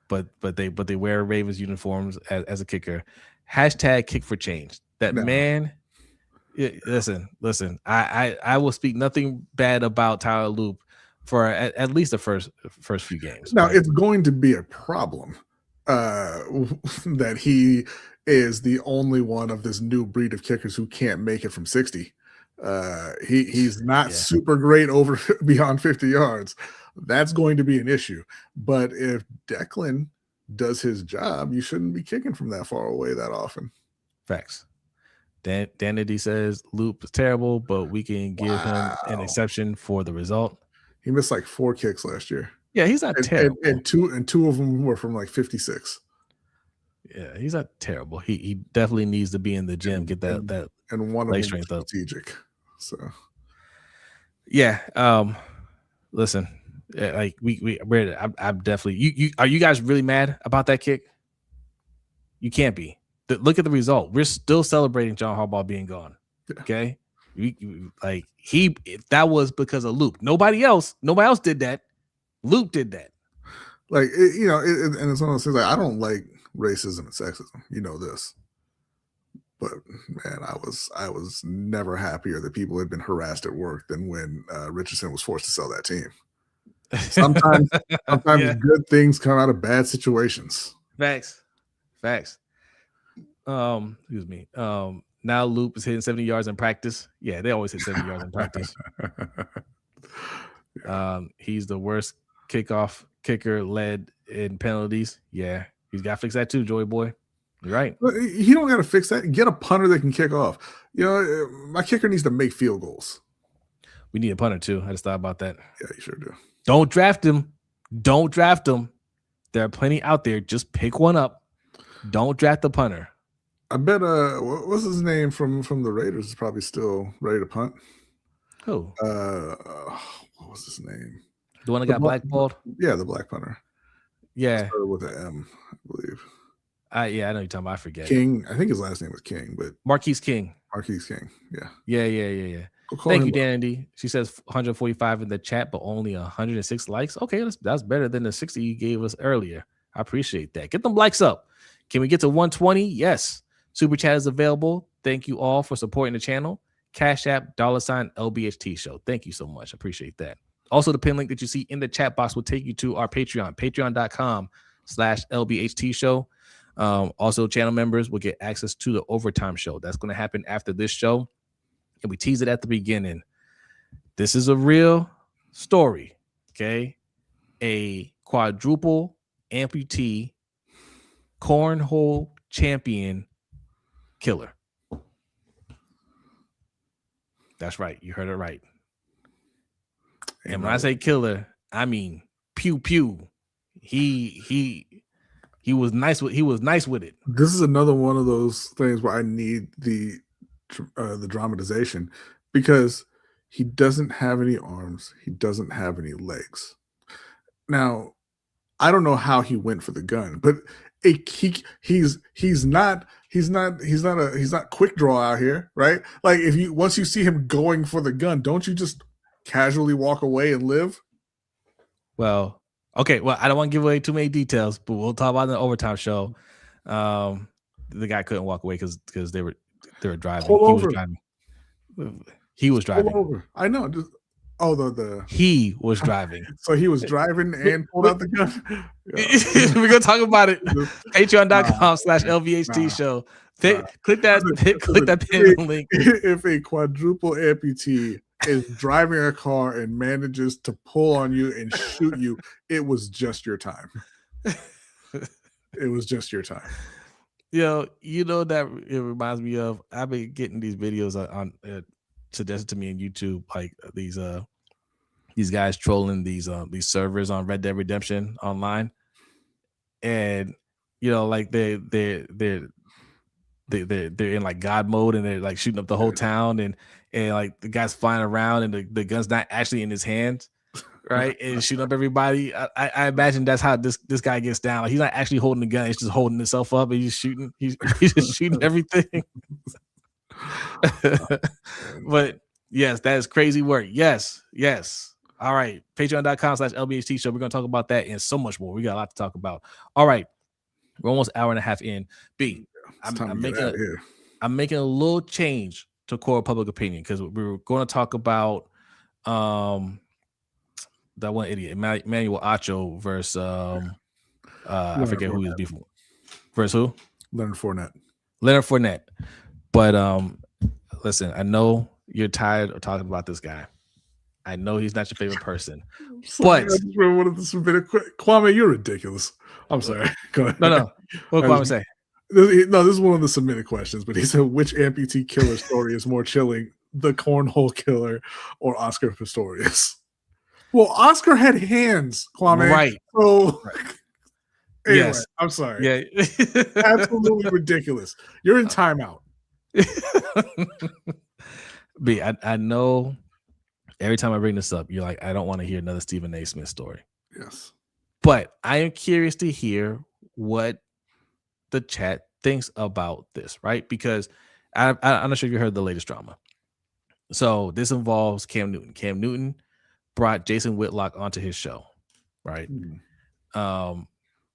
But they wear Ravens uniforms as a kicker. Hashtag kick for change. That man. Listen. I will speak nothing bad about Tyler Loop for at least the first few games. Now it's going to be a problem that he is the only one of this new breed of kickers who can't make it from 60. He's not super great over beyond 50 yards. That's going to be an issue. But if Declan does his job, you shouldn't be kicking from that far away that often. Facts. Danity says Loop is terrible, but we can give him an exception for the result. He missed like 4 kicks last year. Yeah, he's not terrible. And two of them were from like 56. Yeah, he's not terrible. He definitely needs to be in the gym, get that and one leg of them strength up. Strategic. So yeah. Listen, like I'm definitely you are you guys really mad about that kick? You can't be. look at the result. We're still celebrating John Harbaugh being gone. Yeah. Okay, that was because of Luke. Nobody else did that. Luke did that. Like and it's one of those things. Like, I don't like racism and sexism. You know this. But man, I was never happier that people had been harassed at work than when Richardson was forced to sell that team. Sometimes Yeah. good things come out of bad situations. Facts. Excuse me. Now Loop is hitting 70 yards in practice. Yeah, they always hit 70 yards in practice. He's the worst kickoff kicker led in penalties. Yeah, he's got to fix that too, Joey boy. You're right. He don't got to fix that. Get a punter that can kick off. My kicker needs to make field goals. We need a punter too. I just thought about that. Yeah, you sure do. Don't draft him. There are plenty out there. Just pick one up. Don't draft the punter. I bet what's his name from the Raiders is probably still ready to punt. Who? What was his name? The one that got blackballed? Yeah, the black punter. Yeah. Started with an M, I believe. I know you're talking about. I forget. King. I think his last name was King, but Marquise King. Yeah. Yeah. Thank you, Dandy. She says 145 in the chat, but only 106 likes. Okay, that's better than the 60 you gave us earlier. I appreciate that. Get them likes up. Can we get to 120? Yes. Super chat is available. Thank you all for supporting the channel. Cash App, $ LBHT Show. Thank you so much. I appreciate that. Also, the pin link that you see in the chat box will take you to our Patreon, patreon.com/LBHT Show. Also, channel members will get access to the overtime show. That's going to happen after this show. And we tease it at the beginning. This is a real story, okay? A quadruple amputee cornhole champion killer. That's right. You heard it right. And when I say killer, I mean pew pew. He was nice with it. This is another one of those things where I need the dramatization, because he doesn't have any arms, he doesn't have any legs. Now, I don't know how he went for the gun, but he's not quick draw out here, right? Like, once you see him going for the gun, don't you just casually walk away and live? Well, okay. Well, I don't want to give away too many details, but we'll talk about it in the overtime show. The guy couldn't walk away because they were driving. He was driving. Pull over. I know. He was driving. So he was driving and pulled out the gun. We're gonna talk about it. Patreon.com/LBHT Show. Click that pin link. If a quadruple amputee is driving a car and manages to pull on you and shoot you, it was just your time. It was just your time. You know that it reminds me of. I've been getting these videos on suggested to me on YouTube, like these guys trolling these servers on Red Dead Redemption online, and like they're in like God mode, and they're like shooting up the whole town, and like the guy's flying around, and the gun's not actually in his hands, right? And shooting up everybody. I imagine that's how this guy gets down. Like, he's not actually holding the gun; it's just holding itself up, and he's shooting. He's just shooting everything. But yes, that is crazy work. Yes. All right, patreon.com/LBHT Show. We're gonna talk about that and so much more. We got a lot to talk about. All right, we're almost an hour and a half in. I'm making a little change to core public opinion, because we were going to talk about that one idiot, Emmanuel Acho versus I forget who he was before. Versus who? Leonard Fournette. But listen, I know you're tired of talking about this guy. I know he's not your favorite person. But I just wanted to submit a quick. Kwame, you're ridiculous. I'm sorry. Go ahead. No. What did Kwame say? No, this is one of the submitted questions, but he said, which amputee killer story is more chilling, the cornhole killer or Oscar Pistorius? Well, Oscar had hands, Kwame. Right. So anyway, yes. I'm sorry. Yeah. Absolutely ridiculous. You're in timeout. B, I know every time I bring this up, you're like, I don't want to hear another Stephen A. Smith story. Yes. But I am curious to hear what the chat thinks about this, right? Because I'm not sure if you heard the latest drama. So this involves Cam Newton. Cam Newton brought Jason Whitlock onto his show, right?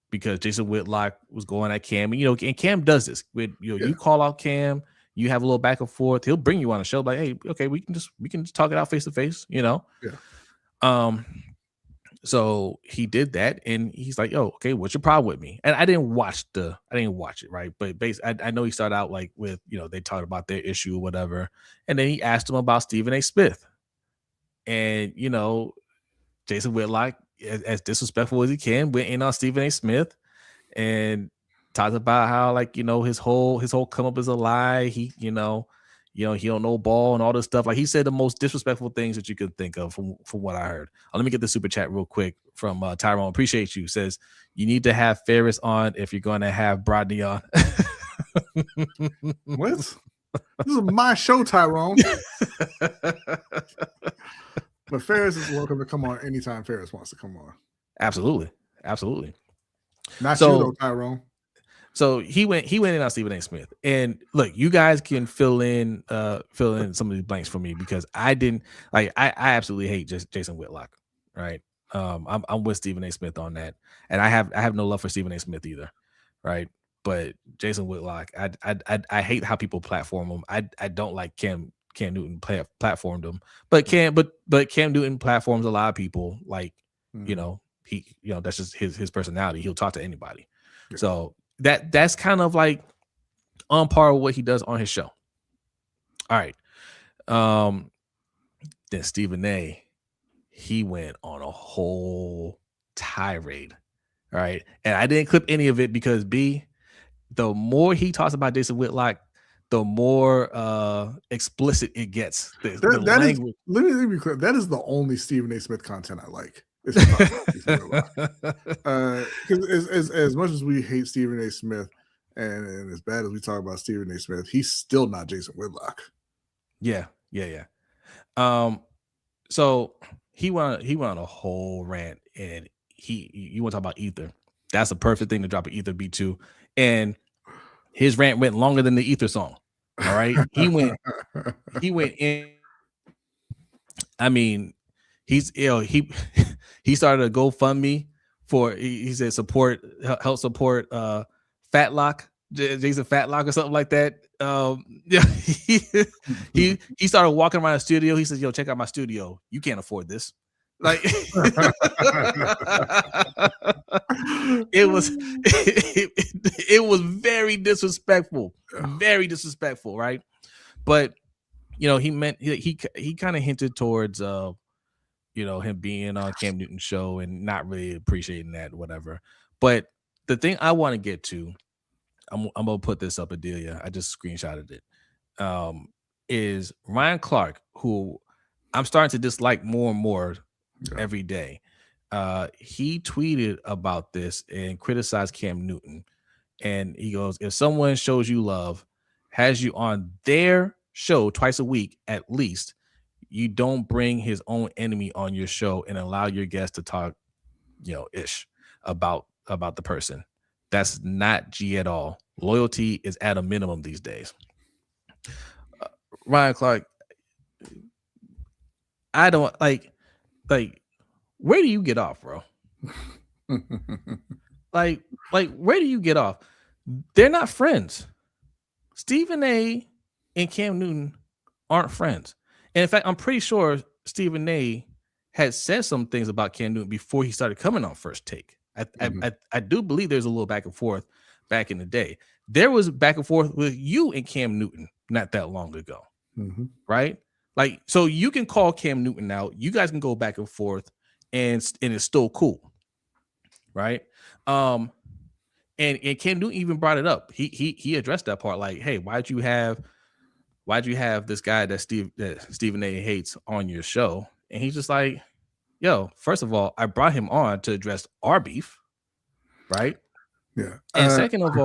Because Jason Whitlock was going at Cam, and and Cam does this with you call out Cam, you have a little back and forth. He'll bring you on a show like, hey, okay, we can just talk it out face to face, So he did that, and he's like, "Yo, okay, what's your problem with me?" And I didn't watch it, right? But I know he started out like with, they talked about their issue or whatever, and then he asked him about Stephen A. Smith, and Jason Whitlock, as disrespectful as he can, went in on Stephen A. Smith and talked about how his whole come up is a lie. He he don't know ball and all this stuff. Like, he said the most disrespectful things that you could think of from what I heard. Let me get the super chat real quick from Tyrone. Appreciate you. Says you need to have Ferris on if you're going to have Brodny on. What? This is my show, Tyrone. But Ferris is welcome to come on anytime Ferris wants to come on. Absolutely. Not you though, Tyrone. So he went in on Stephen A. Smith, and look, you guys can fill in some of these blanks for me, because I didn't I absolutely hate Jason Whitlock, right? I'm with Stephen A. Smith on that, and I have no love for Stephen A. Smith either, right? But Jason Whitlock, I hate how people platform him. I don't like Cam Newton platformed him, but Cam Newton platforms a lot of people. Like, he that's just his personality. He'll talk to anybody. Yeah. So that's kind of like on par with what he does on his show. All right. Then Stephen A., he went on a whole tirade. All right. And I didn't clip any of it because the more he talks about Jason Whitlock, the more explicit it gets. Let me be clear. That is the only Stephen A. Smith content I like. As much as we hate Stephen A. Smith, and as bad as we talk about Stephen A. Smith, he's still not Jason Whitlock. Yeah. So he went on a whole rant, and you want to talk about Ether? That's a perfect thing to drop an Ether beat to, and his rant went longer than the Ether song. All right, he went in. I mean, he started a GoFundMe for, he said help support Fatlock, Jason Fatlock or something like that. He started walking around the studio. He says, "Yo, check out my studio. You can't afford this." Like, it was very disrespectful, right? But he meant he kind of hinted towards him being on Cam Newton's show and not really appreciating that, whatever. But the thing I want to get to, I'm gonna put this up, Adelia. I just screenshotted it. Is Ryan Clark, who I'm starting to dislike more and more every day. He tweeted about this and criticized Cam Newton. And he goes, if someone shows you love, has you on their show twice a week at least, you don't bring his own enemy on your show and allow your guests to talk, ish about the person. That's not G at all. Loyalty is at a minimum these days. Ryan Clark, I don't like, where do you get off, bro? like, where do you get off? They're not friends. Stephen A. and Cam Newton aren't friends. And in fact, I'm pretty sure Stephen A. had said some things about Cam Newton before he started coming on First Take. I do believe there's a little back and forth back in the day. There was back and forth with you and Cam Newton not that long ago, right? Like, so you can call Cam Newton out. You guys can go back and forth, and it's still cool, right? And Cam Newton even brought it up. He addressed that part, like, hey, why'd you have this guy that Stephen A. hates on your show? And he's just like, yo, first of all, I brought him on to address our beef, right? Yeah. And second of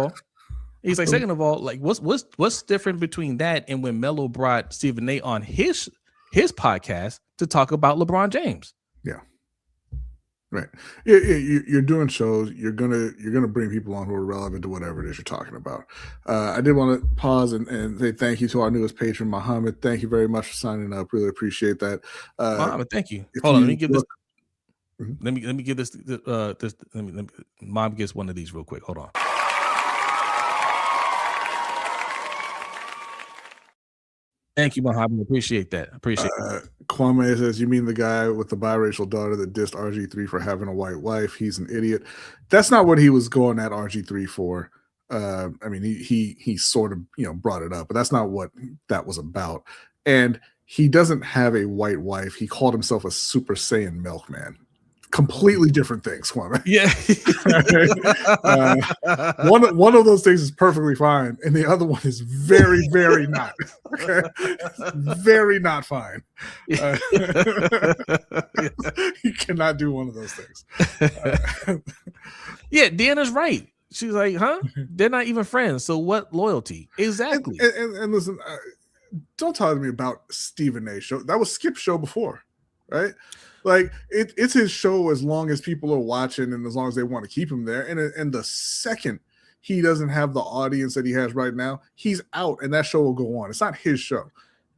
all, like, what's different between that and when Melo brought Stephen A. on his podcast to talk about LeBron James? Yeah. Right. You're doing shows. You're gonna bring people on who are relevant to whatever it is you're talking about. I did want to pause and say thank you to our newest patron, Muhammad. Thank you very much for signing up. Really appreciate that. Mom, thank you. If Hold on, let me you give look, this. Let me give this. Let me. Mom gets one of these real quick. Hold on. Thank you, Muhammad. Appreciate that. Appreciate it. Kwame says, you mean the guy with the biracial daughter that dissed RG3 for having a white wife? He's an idiot. That's not what he was going at RG3 for. I mean, he sort of brought it up, but that's not what that was about. And he doesn't have a white wife. He called himself a Super Saiyan milkman. Completely different things, Kwame. Yeah. One of those things is perfectly fine, and the other one is very, very not. Okay? Very not fine. You cannot do one of those things. Yeah, Deanna's right. She's like, huh? They're not even friends. So what loyalty? Exactly. And listen, don't talk to me about Stephen A. show. That was Skip's show before, right? Like it's his show as long as people are watching and as long as they want to keep him there. And the second he doesn't have the audience that he has right now, he's out and that show will go on. It's not his show.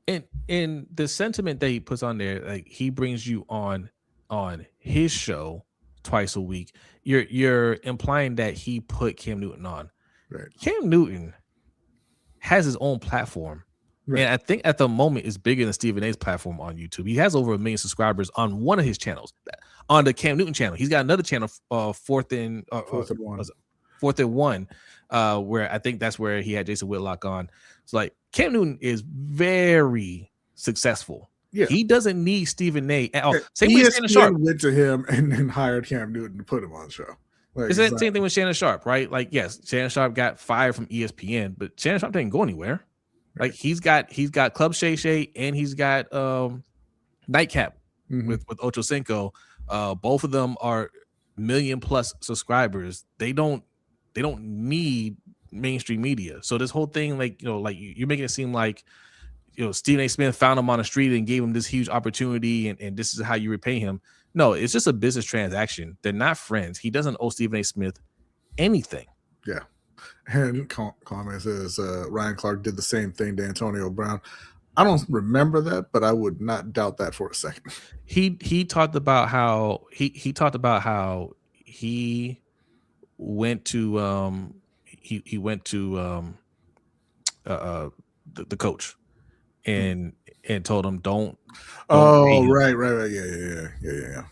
And the sentiment that he puts on there, like he brings you on his show twice a week. You're implying that he put Cam Newton on. Right. Cam Newton has his own platform. Right. And I think at the moment it's bigger than Stephen A's platform on YouTube. He has over 1 million subscribers on one of his channels, on the Cam Newton channel. He's got another channel, Fourth and One, where I think that's where he had Jason Whitlock on. So like Cam Newton is very successful. Yeah. He doesn't need Stephen A. Same way Shannon Sharp went to him and hired Cam Newton to put him on the show. Like, it's the same thing with Shannon Sharp, right? Like, yes, Shannon Sharp got fired from ESPN, but Shannon Sharp didn't go anywhere. Like he's got Club Shay Shay and he's got Nightcap with Ocho Cinco. Both of them are 1 million+ subscribers. They don't need mainstream media. So this whole thing, like you're making it seem like Stephen A. Smith found him on the street and gave him this huge opportunity, and this is how you repay him. No, it's just a business transaction. They're not friends. He doesn't owe Stephen A. Smith anything. Yeah. And comment says Ryan Clark did the same thing to Antonio Brown. I don't remember that, but I would not doubt that for a second. He talked about how he went to he went to the coach and told him don't. Oh, right, yeah.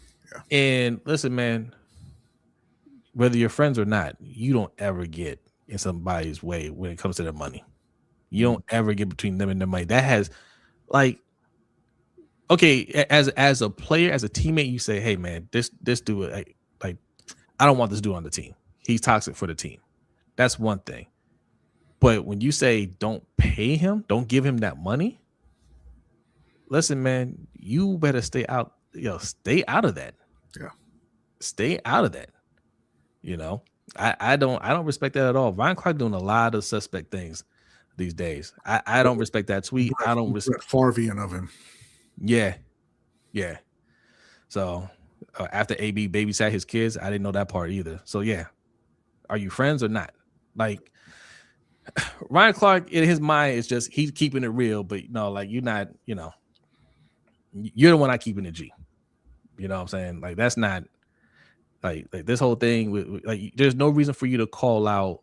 And listen, man, whether you're friends or not, you don't ever get in somebody's way when it comes to their money. You don't ever get between them and their money. That has, like, okay, as a player, as a teammate, you say, hey man, this dude, like I don't want this dude on the team. He's toxic for the team. That's one thing. But when you say don't pay him, don't give him that money, listen, man, you better stay out. Stay out of that. Yeah, stay out of that. I don't respect that at all. Ryan Clark doing a lot of suspect things these days. I don't respect that tweet. I don't respect Farvian of him. Yeah. So after AB babysat his kids, I didn't know that part either. So yeah, are you friends or not? Like Ryan Clark in his mind is just he's keeping it real, but like you're not. You're the one not keeping it G. You know what I'm saying? Like that's not. Like this whole thing, like there's no reason for you to call out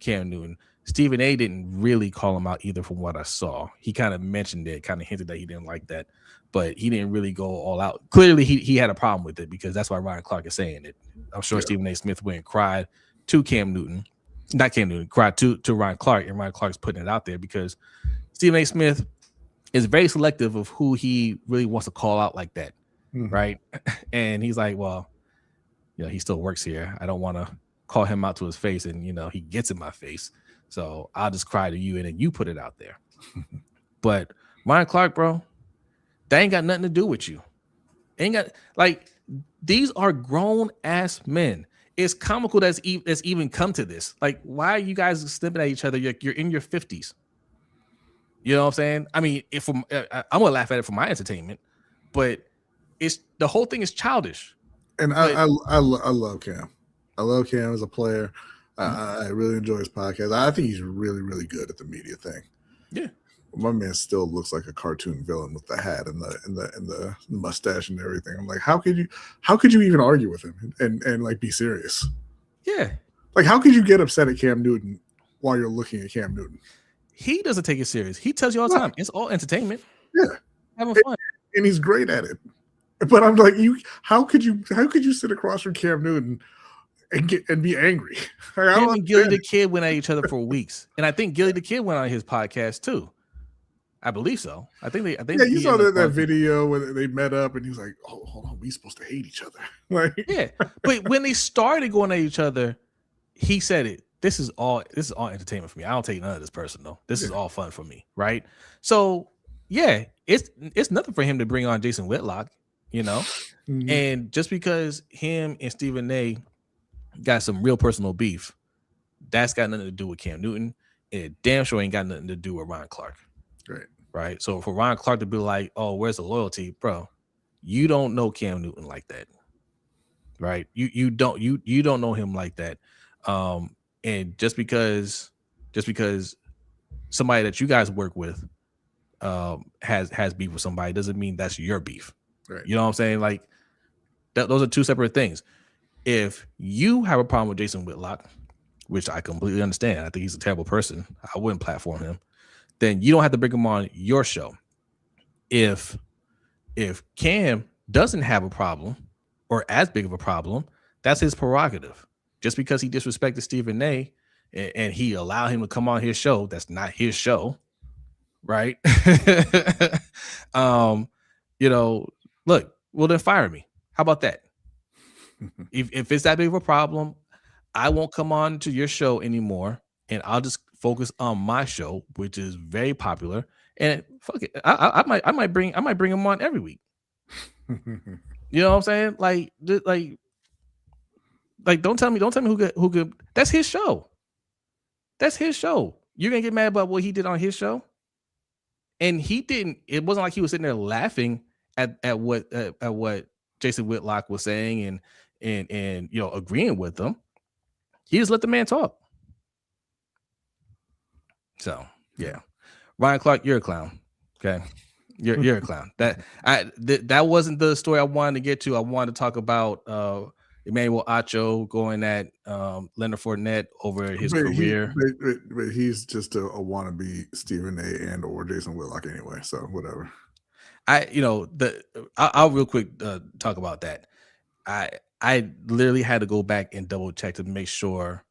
Cam Newton. Stephen A. didn't really call him out either from what I saw. He kind of mentioned it, kind of hinted that he didn't like that, but he didn't really go all out. Clearly, he had a problem with it because that's why Ryan Clark is saying it. I'm sure Stephen A. Smith went and cried to Cam Newton. Not Cam Newton, cried to Ryan Clark, and Ryan Clark's putting it out there because Stephen A. Smith is very selective of who he really wants to call out like that, right? And he's like, well, he still works here. I don't want to call him out to his face, and he gets in my face. So I'll just cry to you, and then you put it out there. But Ryan Clark, bro, that ain't got nothing to do with you. Ain't got these are grown ass men. It's comical that's even come to this. Like, why are you guys snipping at each other? You're in your 50s. You know what I'm saying? I mean, I'm gonna laugh at it for my entertainment, but the whole thing is childish. And I love Cam. I love Cam as a player. I really enjoy his podcast. I think he's really, really good at the media thing. Yeah. My man still looks like a cartoon villain with the hat and the mustache and everything. I'm like, how could you even argue with him and like be serious? Yeah. Like, how could you get upset at Cam Newton while you're looking at Cam Newton? He doesn't take it serious. He tells you all the time, it's all entertainment. Yeah. Having fun. And he's great at it. But I'm like, how could you sit across from Cam Newton and be angry? Him and Gilly the Kid went at each other for weeks. And I think Gilly the Kid went on his podcast too. I believe so. I think you saw that video where they met up and he was like, oh, hold on, we supposed to hate each other. Like, yeah. But when they started going at each other, he said it. This is all entertainment for me. I don't take none of this personal. This is all fun for me, right? So yeah, it's nothing for him to bring on Jason Whitlock, you know. Mm-hmm. And just because him and Stephen A got some real personal beef, that's got nothing to do with Cam Newton. And it damn sure ain't got nothing to do with Ron Clark. Right. So for Ron Clark to be like, oh, where's the loyalty, bro? You don't know Cam Newton like that. Right. You don't know him like that. And just because somebody that you guys work with has beef with somebody doesn't mean that's your beef. Right. You know what I'm saying? Like those are two separate things. If you have a problem with Jason Whitlock, which I completely understand, I think he's a terrible person. I wouldn't platform him. Then you don't have to bring him on your show. If Cam doesn't have a problem or as big of a problem, that's his prerogative. Just because he disrespected Stephen A and he allowed him to come on his show, that's not his show, right? Look, well then fire me. How about that? If it's that big of a problem, I won't come on to your show anymore, and I'll just focus on my show, which is very popular. And fuck it, I might bring him on every week. You know what I'm saying? Like don't tell me who could. That's his show. That's his show. You're gonna get mad about what he did on his show, and he didn't. It wasn't like he was sitting there laughing at what Jason Whitlock was saying and agreeing with them. He just let the man talk. So yeah, Ryan Clark, you're a clown. Okay, you're a clown. That wasn't the story I wanted to get to. I wanted to talk about Emmanuel Acho going at Leonard Fournette over his career. But he's just a wannabe Stephen A. and or Jason Whitlock anyway. So whatever. I'll real quick talk about that. I literally had to go back and double check to make sure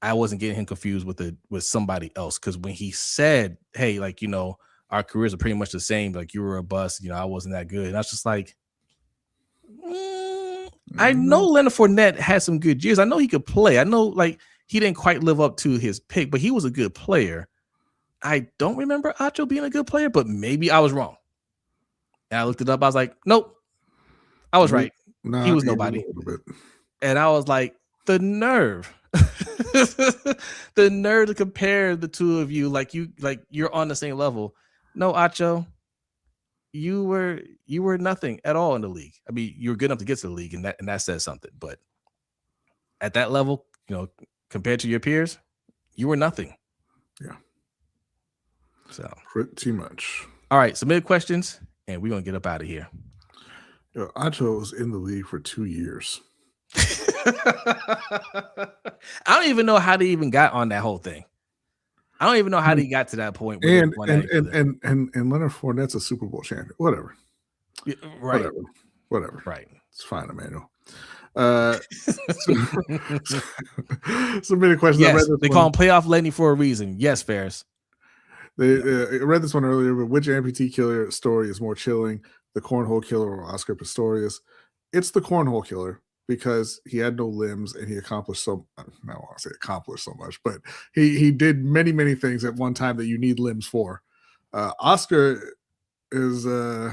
I wasn't getting him confused with somebody else. Because when he said, hey, our careers are pretty much the same, like you were a bust, I wasn't that good. And I was just like, I know Leonard Fournette had some good years. I know he could play. I know he didn't quite live up to his pick, but he was a good player. I don't remember Acho being a good player, but maybe I was wrong. And I looked it up. I was like, nope, I was right. He was nobody. And I was like, the nerve. The nerve to compare the two of you like you're on the same level. No, Acho, you were nothing at all in the league. I mean, you were good enough to get to the league, and that says something. But at that level, compared to your peers, you were nothing. Yeah. So pretty much. All right, submit questions, and we're gonna get up out of here. Acho was in the league for 2 years. I don't even know how they even got on that whole thing. I don't even know how they got to that point. And Leonard Fournette's a Super Bowl champion. Whatever. Yeah, right. Whatever. Right. It's fine, Emmanuel. Submitted questions. Yes, they call him playoff Lenny for a reason. Yes, Ferris. I read this one earlier, but which amputee killer story is more chilling, the cornhole killer or Oscar Pistorius? It's the cornhole killer, because he had no limbs and he accomplished so I don't want to say accomplished so much, but he did many, many things at one time that you need limbs for. Oscar is it's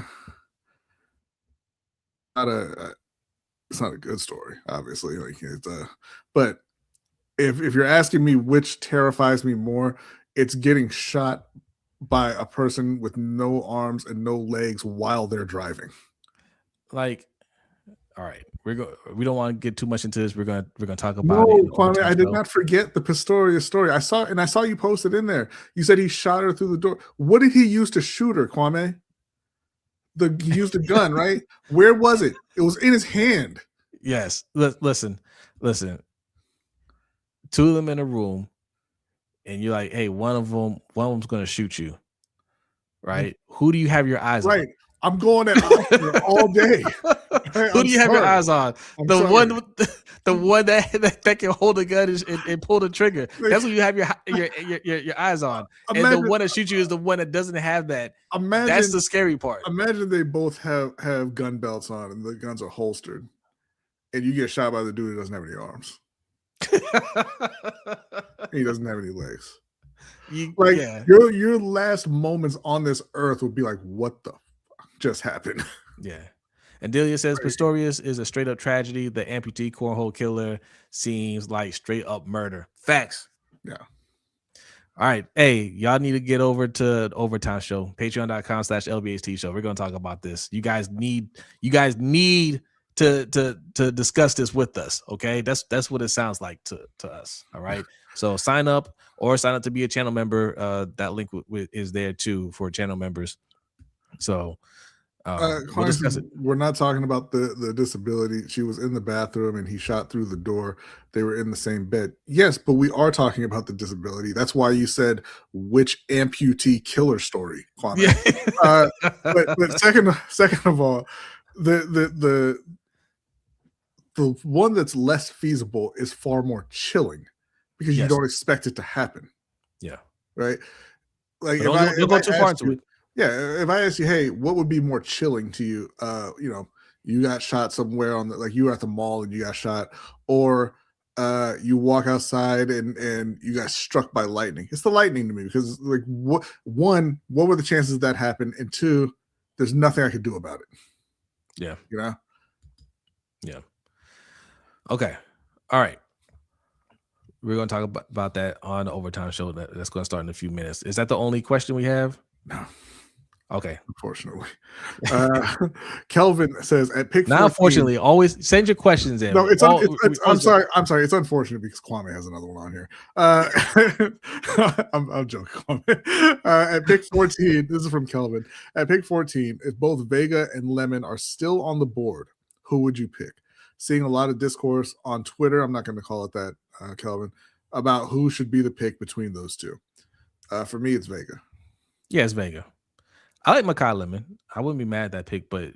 not a good story, obviously. But if you're asking me which terrifies me more, it's getting shot by a person with no arms and no legs while they're driving. Like, All right, we don't want to get too much into this. We're gonna talk about No, it. Kwame, I did not forget the Pistorius story. I saw you posted in there. You said he shot her through the door. What did he use to shoot her, Kwame? He used a gun, right? Where was it? It was in his hand. Yes. Listen. Two of them in a room, and you're like, hey, one of them's gonna shoot you, right? Who do you have your eyes on? Right. I'm going at Oscar all day. Who do you have your eyes on? The one that can hold a gun and pull the trigger. That's what you have your eyes on. And the one that shoots you is the one that doesn't have that. That's the scary part. Imagine they both have gun belts on and the guns are holstered, and you get shot by the dude who doesn't have any arms. He doesn't have any legs. Your last moments on this earth would be like, what the just happened? Yeah. And Delia says Pistorius is a straight up tragedy. The amputee cornhole killer seems like straight up murder. Facts. Yeah. All right. Hey, y'all need to get over to the Overtime Show. Patreon.com/LBHTShow. We're gonna talk about this. You guys need to discuss this with us. Okay. That's what it sounds like to us. All right. So sign up to be a channel member. That link is there too for channel members. So we'll discuss it. We're not talking about the disability. She was in the bathroom and he shot through the door. They were in the same bed. Yes, but we are talking about the disability. That's why you said which amputee killer story, Kwame. Yeah. But second of all, the one that's less feasible is far more chilling because you don't expect it to happen. Yeah. Right. Like don't go too far into it. Yeah, if I ask you, hey, what would be more chilling to you? You got shot somewhere you were at the mall and you got shot, or you walk outside and you got struck by lightning. It's the lightning to me because what were the chances that happened? And two, there's nothing I could do about it. Yeah. Yeah. Okay. All right. We're going to talk about that on the Overtime Show. That's going to start in a few minutes. Is that the only question we have? No. Okay. Unfortunately. Kelvin says at pick 14. Now, unfortunately, always send your questions in. No, I'm sorry. It's unfortunate because Kwame has another one on here. I'm joking, Kwame. At pick 14, this is from Kelvin. At pick 14, if both Vega and Lemon are still on the board, who would you pick? Seeing a lot of discourse on Twitter, I'm not going to call it that, Kelvin, about who should be the pick between those two. For me, it's Vega. Yeah, it's Vega. I like Makai Lemon. I wouldn't be mad at that pick, but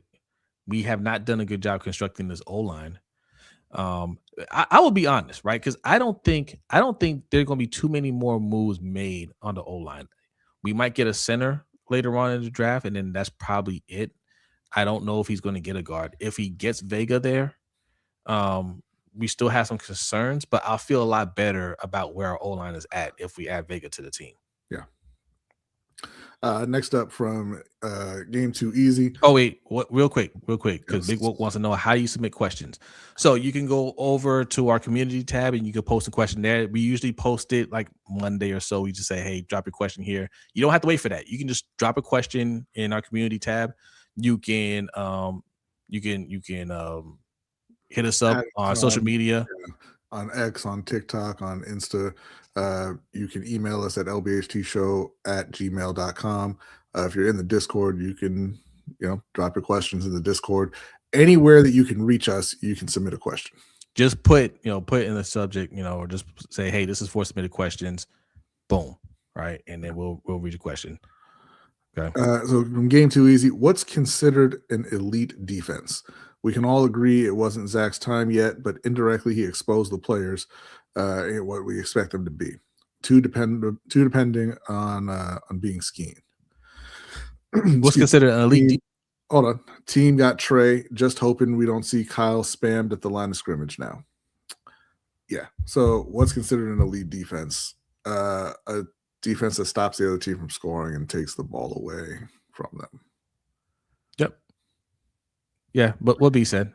we have not done a good job constructing this O-line. I will be honest, right? Because I don't think there are going to be too many more moves made on the O-line. We might get a center later on in the draft, and then that's probably it. I don't know if he's going to get a guard. If he gets Vega there, we still have some concerns, but I'll feel a lot better about where our O-line is at if we add Vega to the team. Yeah. Next up from Game Too Easy. Oh, wait. Real quick, because Big Woke wants to know how you submit questions. So you can go over to our community tab and you can post a question there. We usually post it like Monday or so. We just say, hey, drop your question here. You don't have to wait for that. You can just drop a question in our community tab. You can hit us up on social media. On X, on TikTok, on Insta. You can email us at lbhtshow@gmail.com. If you're in the Discord, you can drop your questions in the Discord. Anywhere that you can reach us, you can submit a question. Just put in the subject, or just say, hey, this is for submitted questions. Boom. Right. And then we'll read your question. Okay. So from Game Too Easy, what's considered an elite defense? We can all agree it wasn't Zach's time yet, but indirectly he exposed the players in what we expect them to be. Too depending on being schemed. What's considered an elite? Hold on. Team got Trey. Just hoping we don't see Kyle spammed at the line of scrimmage now. Yeah. So what's considered an elite defense? A defense that stops the other team from scoring and takes the ball away from them. Yep. Yeah, but what B said,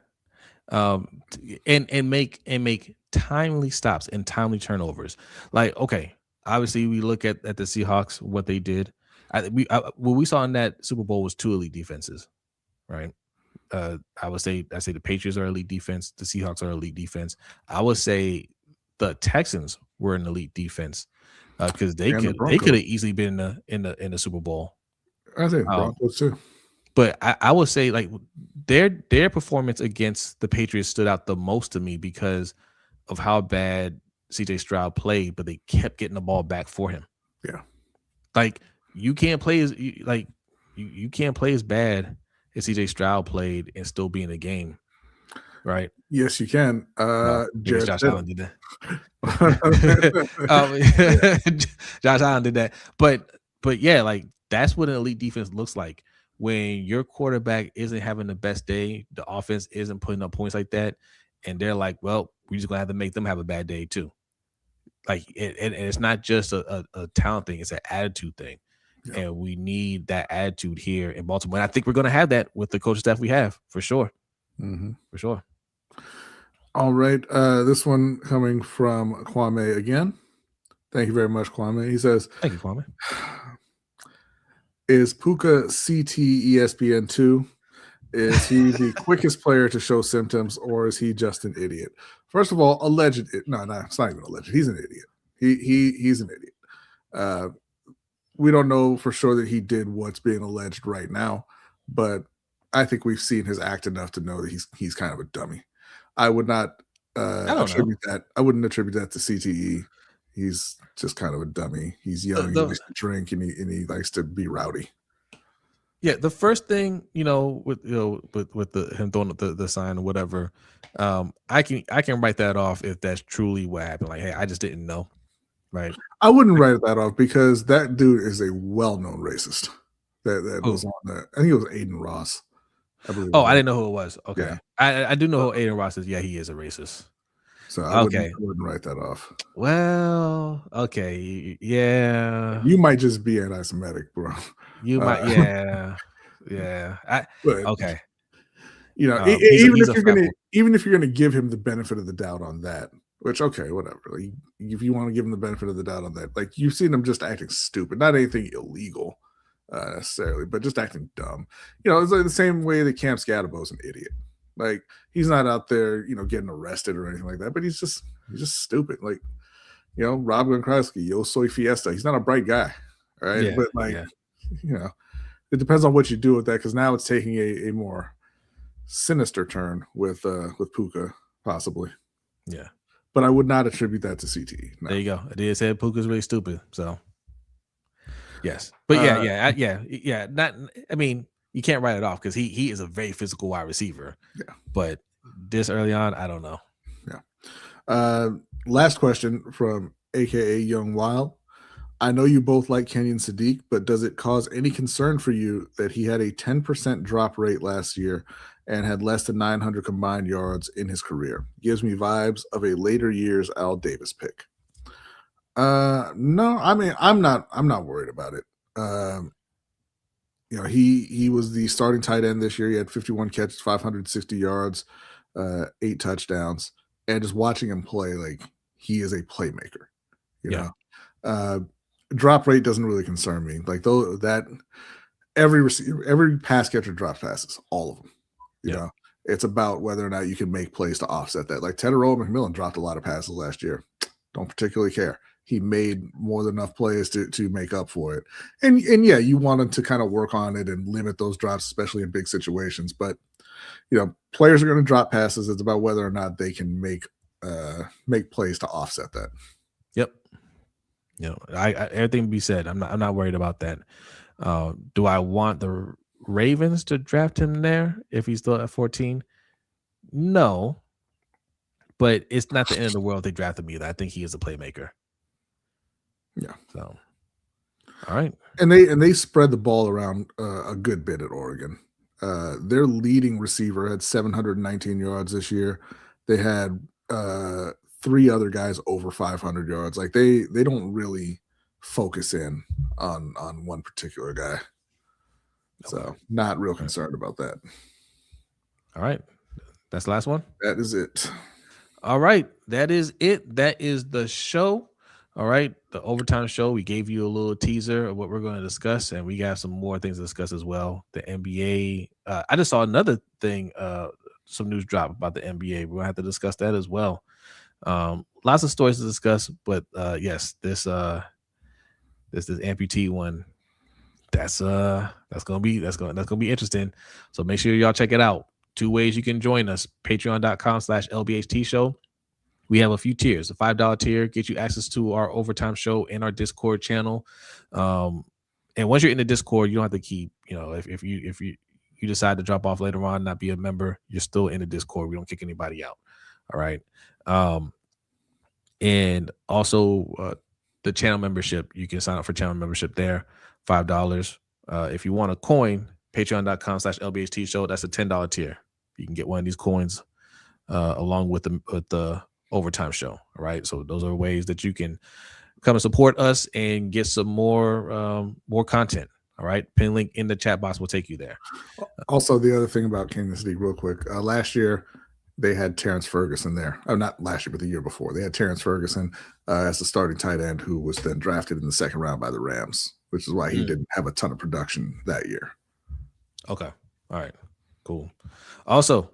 and make timely stops and timely turnovers. Like, okay, obviously we look at the Seahawks, what they did. What we saw in that Super Bowl was two elite defenses, right? I say the Patriots are elite defense. The Seahawks are elite defense. I would say the Texans were an elite defense because they could have easily been in the Super Bowl. I think Broncos too. But I would say like their performance against the Patriots stood out the most to me because of how bad CJ Stroud played, but they kept getting the ball back for him. Yeah, like you can't play as you can't play as bad as CJ Stroud played and still be in the game, right? Yes, you can. Josh Allen did that. Josh Allen did that, but yeah, like that's what an elite defense looks like. When your quarterback isn't having the best day, the offense isn't putting up points like that, and they're like, well, we're just going to have to make them have a bad day too. Like, and it's not just a talent thing, it's an attitude thing. Yeah. And we need that attitude here in Baltimore. And I think we're going to have that with the coaching staff we have, for sure. Mm-hmm. For sure. All right. This one coming from Kwame again. Thank you very much, Kwame. He says, thank you, Kwame. Is Puka CT ESPN2? Is he the quickest player to show symptoms, or is he just an idiot? First of all, alleged. No, it's not even alleged. He's an idiot. He's an idiot. We don't know for sure that he did what's being alleged right now, but I think we've seen his act enough to know that he's kind of a dummy. I would not attribute that. I wouldn't attribute that to CTE. He's just kind of a dummy. He's young. He likes to drink and he likes to be rowdy. Yeah, the first thing with him throwing the sign or whatever, I can write that off if that's truly what happened. Like, hey, I just didn't know, right? I wouldn't write that off because that dude is a well-known racist. That was on that. I think it was Aiden Ross. I didn't know who it was. Okay, yeah. I do know who Aiden Ross is. Yeah, he is a racist. So I wouldn't write that off. Well, okay, yeah. You might just be anti-Semitic, bro. You might, yeah. Okay. Even if you're gonna give him the benefit of the doubt on that, which okay, whatever. Like, if you want to give him the benefit of the doubt on that, like you've seen him just acting stupid, not anything illegal necessarily, but just acting dumb. It's like the same way that Cam Scadabo's an idiot. Like he's not out there, getting arrested or anything like that, but he's just stupid. Like, Rob Gronkowski, Yo Soy Fiesta. He's not a bright guy, right? Yeah, but it depends on what you do with that because now it's taking a more sinister turn with Puka possibly. Yeah, but I would not attribute that to CTE. No. There you go. I did say Puka's really stupid. So yes, but yeah. Not. I mean, you can't write it off because he is a very physical wide receiver. Yeah. But this early on, I don't know. Yeah. Last question from AKA Young Wild. I know you both like Kenyon Sadiq, but does it cause any concern for you that he had a 10% drop rate last year and had less than 900 combined yards in his career? Gives me vibes of a later years Al Davis pick. No, I mean, I'm not worried about it. He was the starting tight end this year. He had 51 catches, 560 yards, 8 touchdowns, and just watching him play, like he is a playmaker. You know, drop rate doesn't really concern me. Like that every receiver, every pass catcher drops passes, all of them. You know, it's about whether or not you can make plays to offset that. Like Tedero McMillan dropped a lot of passes last year. Don't particularly care. He made more than enough plays to make up for it. And yeah, you want him to kind of work on it and limit those drops, especially in big situations. But, players are going to drop passes. It's about whether or not they can make plays to offset that. Yep. I everything to be said. I'm not worried about that. Do I want the Ravens to draft him there if he's still at 14? No. But it's not the end of the world if they draft him either. I think he is a playmaker. Yeah. So, all right. And they spread the ball around a good bit at Oregon. Their leading receiver had 719 yards this year. They had 3 other guys over 500 yards. Like they don't really focus in on one particular guy. So not real concerned about that. All right. That's the last one? That is it. All right. That is it. That is the show. All right, the overtime show. We gave you a little teaser of what we're going to discuss, and we got some more things to discuss as well. The NBA. I just saw another thing. Some news drop about the NBA. We're gonna have to discuss that as well. Lots of stories to discuss, but yes, this amputee one. That's gonna be interesting. So make sure y'all check it out. 2 ways you can join us: patreon.com/LBHTShow. We have a few tiers. The $5 tier gets you access to our overtime show and our Discord channel. And once you're in the Discord, you don't have to keep, if you decide to drop off later on, not be a member, you're still in the Discord. We don't kick anybody out. All right. And also the channel membership, you can sign up for channel membership there, $5. If you want a coin, patreon.com/LBHTShow, that's a $10 tier. You can get one of these coins along with the overtime show. All right. So those are ways that you can come and support us and get some more content. All right. Pin link in the chat box will take you there. Also, the other thing about Kansas City, real quick, last year they had Terrence Ferguson there. Oh, not last year, but the year before. They had Terrence Ferguson as the starting tight end, who was then drafted in the second round by the Rams, which is why he didn't have a ton of production that year. Okay. All right. Cool. Also,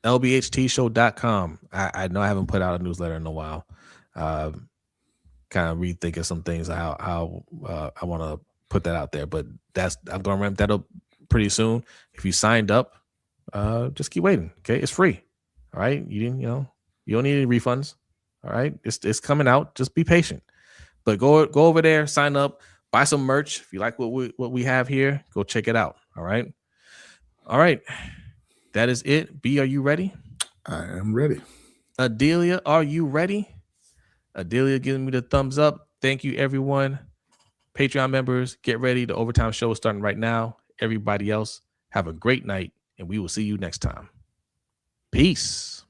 LBHTshow.com. I know I haven't put out a newsletter in a while. Kind of rethinking some things, how I want to put that out there. But I'm going to ramp that up pretty soon. If you signed up, just keep waiting. Okay, it's free. All right, you don't need any refunds. All right, it's coming out. Just be patient. But go over there, sign up, buy some merch. If you like what we have here, go check it out. All right. That is it. B, are you ready? I am ready. Adelia, are you ready? Adelia giving me the thumbs up. Thank you, everyone. Patreon members, get ready. The overtime show is starting right now. Everybody else, have a great night, and we will see you next time. Peace.